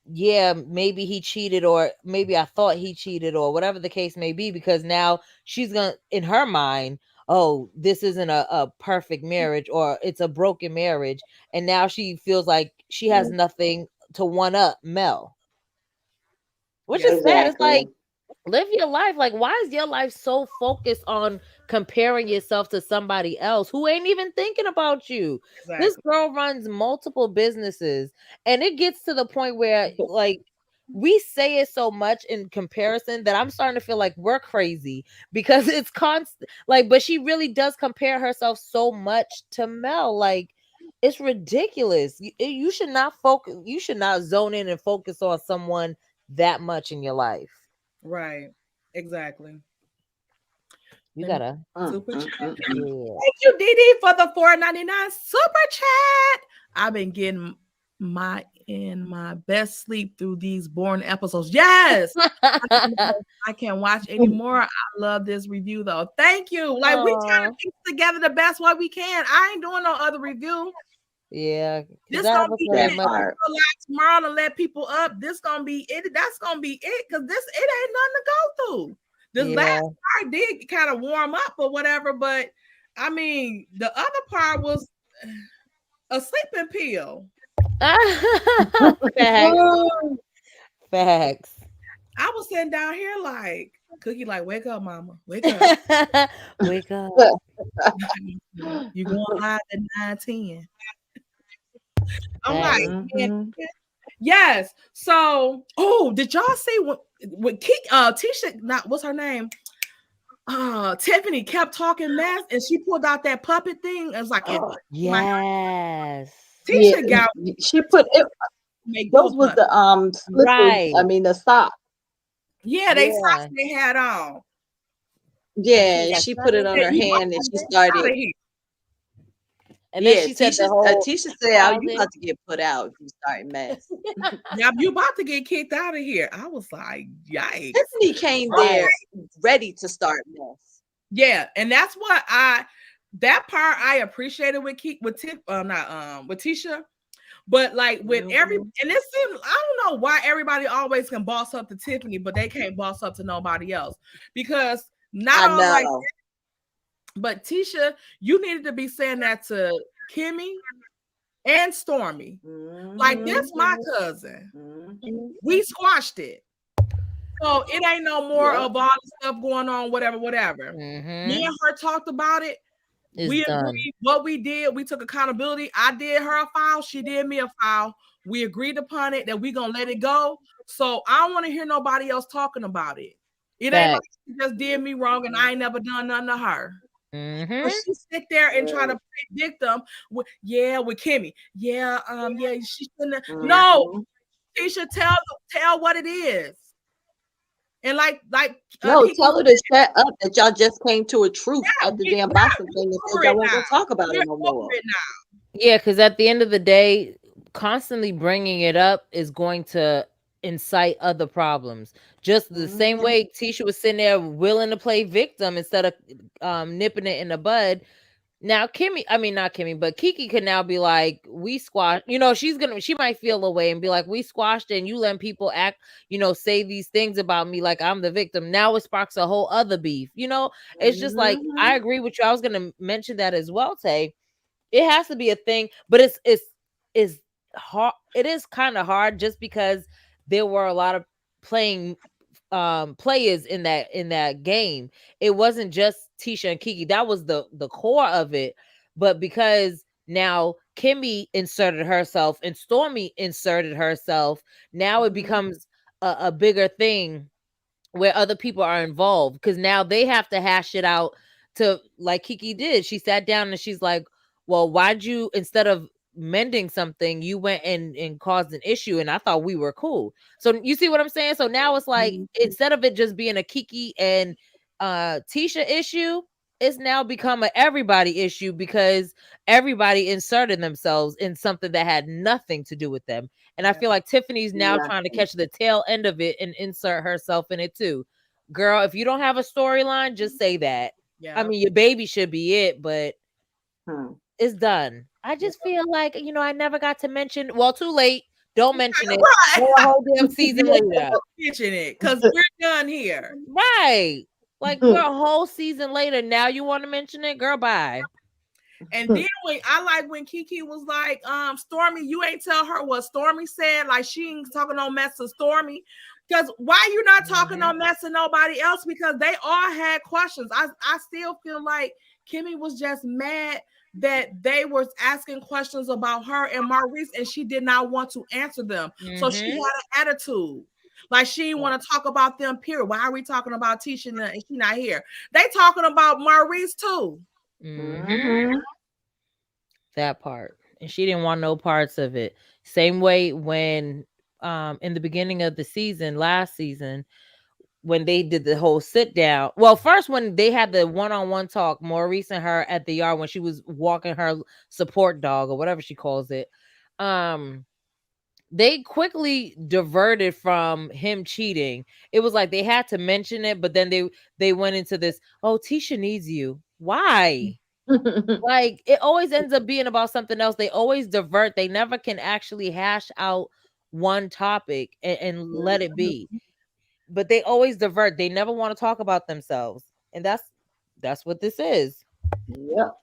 yeah, maybe he cheated or maybe I thought he cheated or whatever the case may be, because now she's gonna, in her mind, oh, this isn't a perfect marriage or it's a broken marriage, and now she feels like she has nothing to one up Mel, which Yeah. is sad. It's Exactly. like, live your life. Like, why is your life so focused on comparing yourself to somebody else who ain't even thinking about you. This Exactly. girl runs multiple businesses, and it gets to the point where like we say it so much in comparison that I'm starting to feel like we're crazy because it's constant. Like, but she really does compare herself so much to Mel. Like, it's ridiculous. You should not focus. You should not zone in and focus on someone that much in your life. Right. Exactly. You Let me gotta, super chat. yeah. Thank you, Didi, for the $4.99 super chat. I've been getting my best sleep through these boring episodes. Yes. I can't watch anymore. I love this review though. Thank you. Like we trying Aw. to piece together the best way we can. I ain't doing no other review. Yeah, because This I gonna was be very That it. much. part. Tomorrow to let people up. This gonna be it. That's gonna be it. Cause this it ain't nothing to go through. This last Yeah. part did kind of warm up or whatever, but I mean the other part was a sleeping pill. Facts. Facts. I was sitting down here like Cookie, like, wake up, mama. Wake up. Wake up. You going live at 9:10. I'm like, Hey. man, Mhm. yes. So, oh, did y'all see what Tisha, not what's her name? Tiffany kept talking mess and she pulled out that puppet thing. It was like Yes. Yeah, Tisha got she put it. make you a Those was puppet. the slippers. Right. I mean the sock. Yeah, they Yeah. socks they had on. And she was Yeah, like, she "Son, put it on Said, her you hand and she out started. of here. and then Yeah, she said the whole Tisha said, "Oh, you thousand. about to get put out if you start mess." Yeah, you about to get kicked out of here. I was like, yikes. Tiffany came Right. there ready to start mess. Yeah, and that's what that part I appreciated with with Tiff, not with Tisha, but like with every Mhm. and it seems I don't know why everybody always can boss up to Tiffany, but they can't boss up to nobody else because not I all like, know. but Tisha, you needed to be saying that to Kimmy and Stormy. Like this, Mhm. my cousin, Mhm. we squashed it. So it ain't no more Yep. of all the stuff going on, whatever. Me Mm-hmm. and her talked about it. Is We done. agreed what we did. We took accountability. I did her a foul. She did me a foul. We agreed upon it that we gonna let it go. So I don't want to hear nobody else talking about it. It ain't like Facts. she just did me wrong and I ain't never done nothing to her. But Mm-hmm. she sit there and try to play victim with Kimmy. Yeah, she shouldn't have. No, Mhm. she should tell what it is. And like No, Kiki, tell her to shut up that y'all just came to a truce yeah, at the damn boxing thing and said over y'all it weren't now. gonna talk about We're it no over more. it now. Yeah, because at the end of the day, constantly bringing it up is going to incite other problems. Just the same Mhm. way Tisha was sitting there willing to play victim instead of nipping it in the bud. Now Kimmy, I mean not Kimmy, but Kiki can now be like, we squashed, she might feel away and be like, we squashed it and you letting people act, say these things about me like I'm the victim. Now it sparks a whole other beef. It's just like I Mhm. agree with you. I was gonna mention that as well, Tay. It has to be a thing, but it's hard. It is kind of hard just because there were a lot of playing players in that game. It wasn't just Tisha and Kiki. That was the core of it. But because now Kimmy inserted herself and Stormy inserted herself, now it Mhm. becomes a bigger thing where other people are involved because now they have to hash it out to like Kiki did. She sat down and she's like, well, why'd you, instead of mending something, you went and caused an issue and I thought we were cool. So you see what I'm saying? So now it's like Mhm. instead of it just being a Kiki and Tisha issue, it's now become a everybody issue because everybody inserted themselves in something that had nothing to do with them. And I Yeah, feel like Tiffany's now trying to Nothing. catch the tail end of it and insert herself in it too. Girl, if you don't have a storyline, just say that. I yeah. mean, your baby should be it, but Hmm. it's done. I Yeah. just feel like, I never got to mention, well, too late. Don't mention it. Right. Go a whole damn season later. Mention it because we're done here. Right. Like we're a whole season later. Now you want to mention it? Girl, bye. And then I like when Kiki was like, Stormy, you ain't tell her what Stormy said. Like she ain't talking no mess to Stormy. Because why you not talking no mess to nobody else? Because they all had questions. I still feel like Kimmy was just mad that they were asking questions about her and Maurice, and she did not want to answer them. So she had an attitude. Like she didn't want to talk about them, period. Why are we talking about Tisha and she not here? They talking about Maurice too. That part. And she didn't want no parts of it. Same way when in the beginning of the season, last season, when they did the whole sit down. Well, first when they had the one-on-one talk, Maurice and her at the yard when she was walking her support dog or whatever she calls it. They quickly diverted from him cheating. It was like they had to mention it, but then they went into this, oh, Tisha needs you. Why? Like it always ends up being about something else. They always divert. They never can actually hash out one topic and let it be. But they always divert. They never want to talk about themselves. And that's what this is. Yep.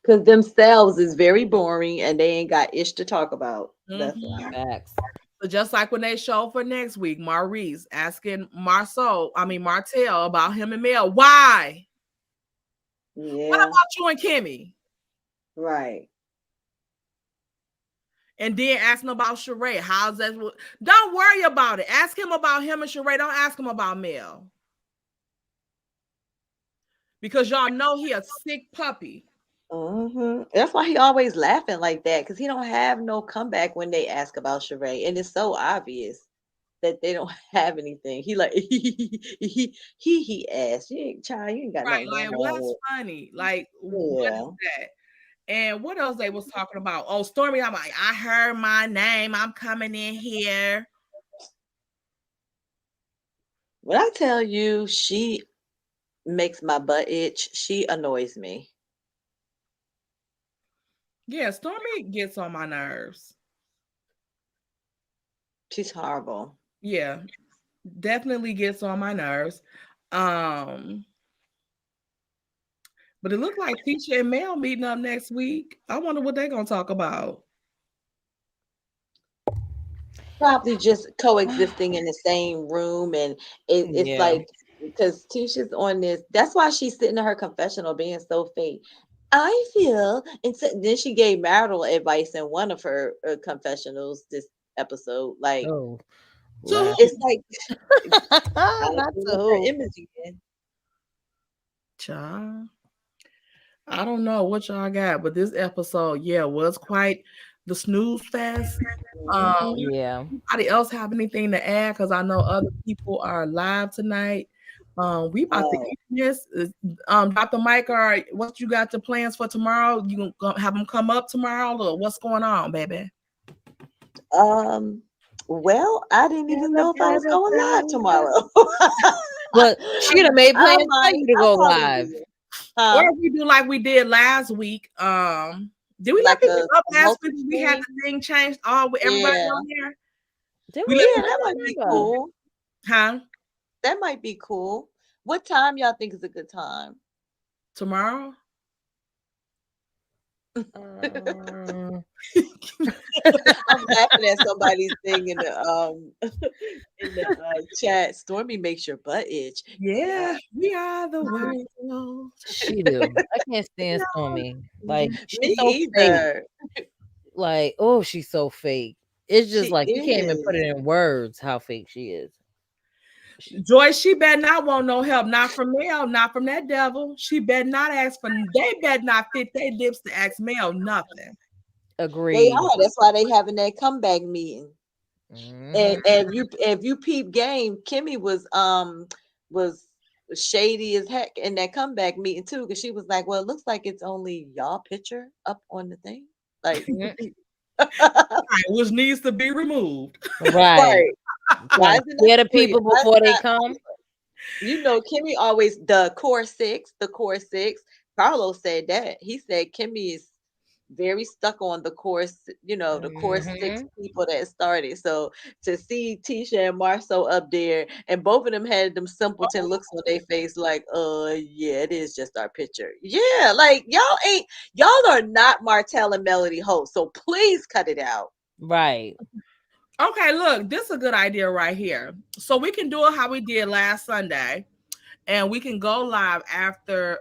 Because themselves is very boring and they ain't got ish to talk about. That's why. Facts. So just like when they show for next week, Maurice asking Martel about him and Mel. Why? Yeah. What about you and Kimmy? Right. And then asking about Sheree. How's that? Don't worry about it. Ask him about him and Sheree. Don't ask him about Mel. Because y'all know he a sick puppy. That's why he always laughing like that, because he don't have no comeback when they ask about Sheree, and it's so obvious that they don't have anything. He like he asked, you ain't child, you ain't got Right, nothing like going what's on. funny? Like what is that? And what else they was talking about? Oh, Stormy, I'm like, I heard my name. I'm coming in here. When I tell you she makes my butt itch, she annoys me. Yeah, Stormy gets on my nerves. She's horrible. Yeah, definitely gets on my nerves. But it looked like Tisha and Mel meeting up next week. I wonder what they're gonna talk about. Probably just coexisting in the same room, and it's like, because Tisha's on this. That's why she's sitting in her confessional being so fake. I feel, and then she gave marital advice in one of her confessionals this episode. Like, it's like Not her image again. Child. I don't know what y'all got, but this episode, was quite the snooze fest. Anybody else have anything to add? Because I know other people are live tonight. We about to eat this. Dr. Mike, what you got the plans for tomorrow? You gonna have them come up tomorrow, or what's going on, baby? Well, I didn't even know if I was going live tomorrow. But she'd have made plans for you to go live. Or if we do like we did last week. Did we like let people up last week? We had the thing changed all with everybody on here. That might be cool. Huh? That might be cool. What time y'all think is a good time? Tomorrow? I'm laughing at somebody's thing in the chat. Stormy makes your butt itch. Yeah, we are the world. She do. I can't stand Stormy. Like me either. Like, oh, she's so fake. It's just like you can't even put it in words how fake she is. Joyce, she better not want no help, not from Mel, not from that devil. She better not ask for. They better not fit their lips to ask Mel nothing. Agreed. They are. That's why they having that comeback meeting. And if you peep game, Kimmy was shady as heck in that comeback meeting too, because she was like, "Well, it looks like it's only y'all picture up on the thing, like which needs to be removed." Right. Why the people before they come? You know, Kimmy always the core six. Carlos said that. He said Kimmy is very stuck on the course, the core six people that started. So to see Tisha and Marceau up there, and both of them had them simpleton looks on their face, like, yeah, it is just our picture. Yeah, like y'all are not Martell and Melody hosts, so please cut it out. Right. Okay, look, this is a good idea right here. So we can do it how we did last Sunday, and we can go live after.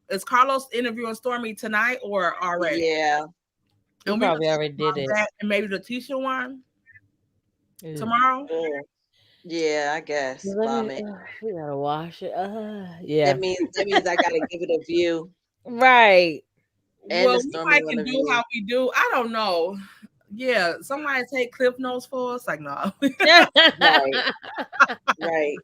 Is Carlos interviewing Stormy tonight or already? Yeah. We And probably can already did it. that and maybe the Tisha one Ew. tomorrow. Yeah, I guess. We gotta wash it. Yeah. That means I gotta give it a view. Right. And Well, the we Stormy might one can a do view. how we do. I don't know. Yeah, somebody take cliff notes for us. Like, no. Right.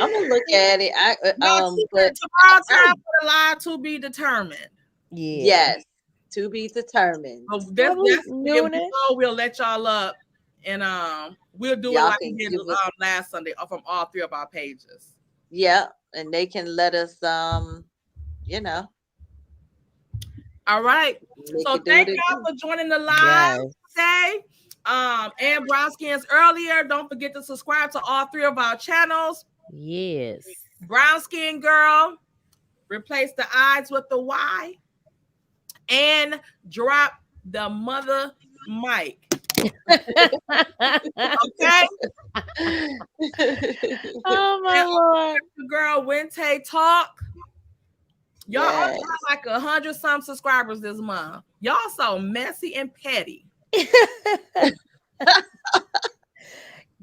I'm gonna look at it. But Tomorrow time for the live to be determined. Yeah. Yes, to be determined. So that's if we go, we'll let y'all up, and we'll do it Y'all like can we did give us, last Sunday from all 3 of our pages. yeah, and they can let us you know. All right. So thank y'all for joining the live today. And Brown Skins earlier. Don't forget to subscribe to all 3 of our channels. Yes. Brown Skin Girl. Replace the I's with the Y. And drop the mother mic. Okay. Oh my Lord. Girl, Wente Talk. Y'all all got like 100-some subscribers this month. Y'all so messy and petty.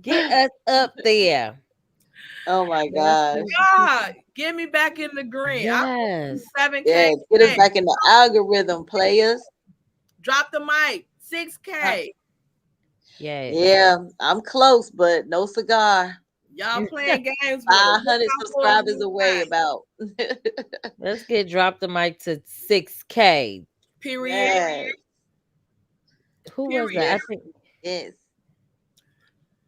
Get us up there. Oh my God. God, get me back in the green. Yes. 7K. Yes, get us back in the algorithm, players. Drop the mic. 6K. Yeah, I'm close, but no cigar. Y'all playing games with 500 subscribers away about. Let's get Drop the Mic to 6K. Period. Yes. Who was that? I think. Yes.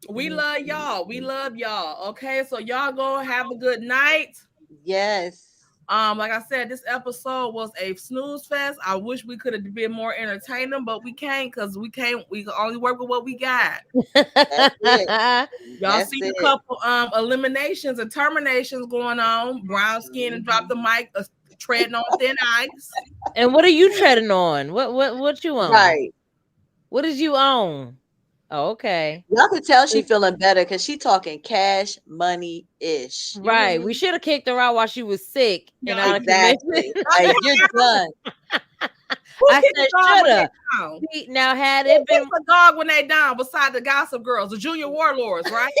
We love y'all. We love y'all. Okay, so y'all go have a good night. Yes. Like I said, this episode was a snooze fest. I wish we could have been more entertaining, but we can't because we can only work with what we got. That's it. Y'all see a couple eliminations and terminations going on. Brown Skin and Drop the Mic treading on thin ice. And what are you treading on? What you on? Right. What did you own? Oh, okay. Y'all can tell she feeling better because she talking cash money ish. Right. We should have kicked her out while she was sick. And exactly. Like, you're done. I said should have. Now had it been a dog when they down beside the Gossip Girls, the Junior Warlords, right?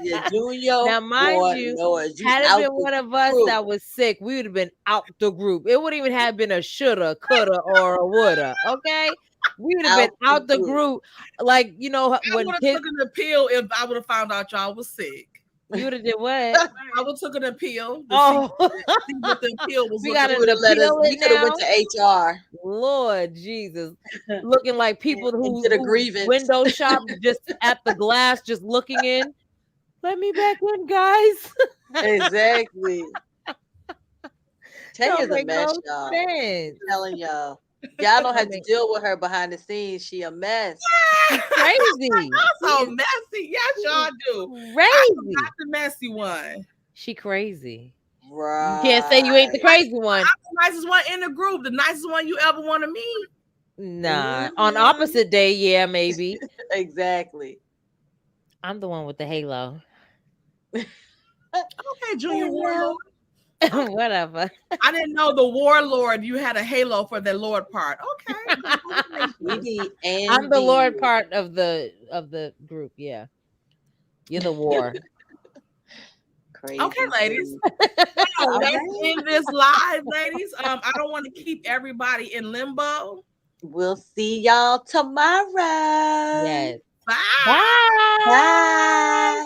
Yeah, Junior. Now, mind you, had it been one of us that was sick, we would have been out the group. It wouldn't even have been a shoulda, coulda, or a woulda. Okay. We would have been out the group. Like, you know, when I would have taken an appeal if I would have found out y'all was sick. You would have did what? I would have took an appeal. Oh, see what the appeal was. We got to let us. We could have went to HR. Lord Jesus, looking like people who did a grievance. Window shop just at the glass, just looking in. Let me back in, guys. Exactly. Tanya's a mess, y'all. I'm telling y'all. Y'all don't have to deal with her behind the scenes. She a mess. She's crazy. So messy. Yes, y'all do. Crazy. Not the messy one. She crazy. Right. You can't say you ain't the crazy one. I'm the nicest one in the group. The nicest one you ever want to meet. Nah. On opposite day, yeah, maybe. Exactly. I'm the one with the halo. Okay, Junior Warlord. Whatever. I didn't know the warlord. You had a halo for the Lord part. Okay. I'm the Lord part of the group. Yeah, you're the war. Crazy. Okay, ladies. Let's end this live, ladies. I don't want to keep everybody in limbo. We'll see y'all tomorrow. Yes. Bye. Bye. Bye.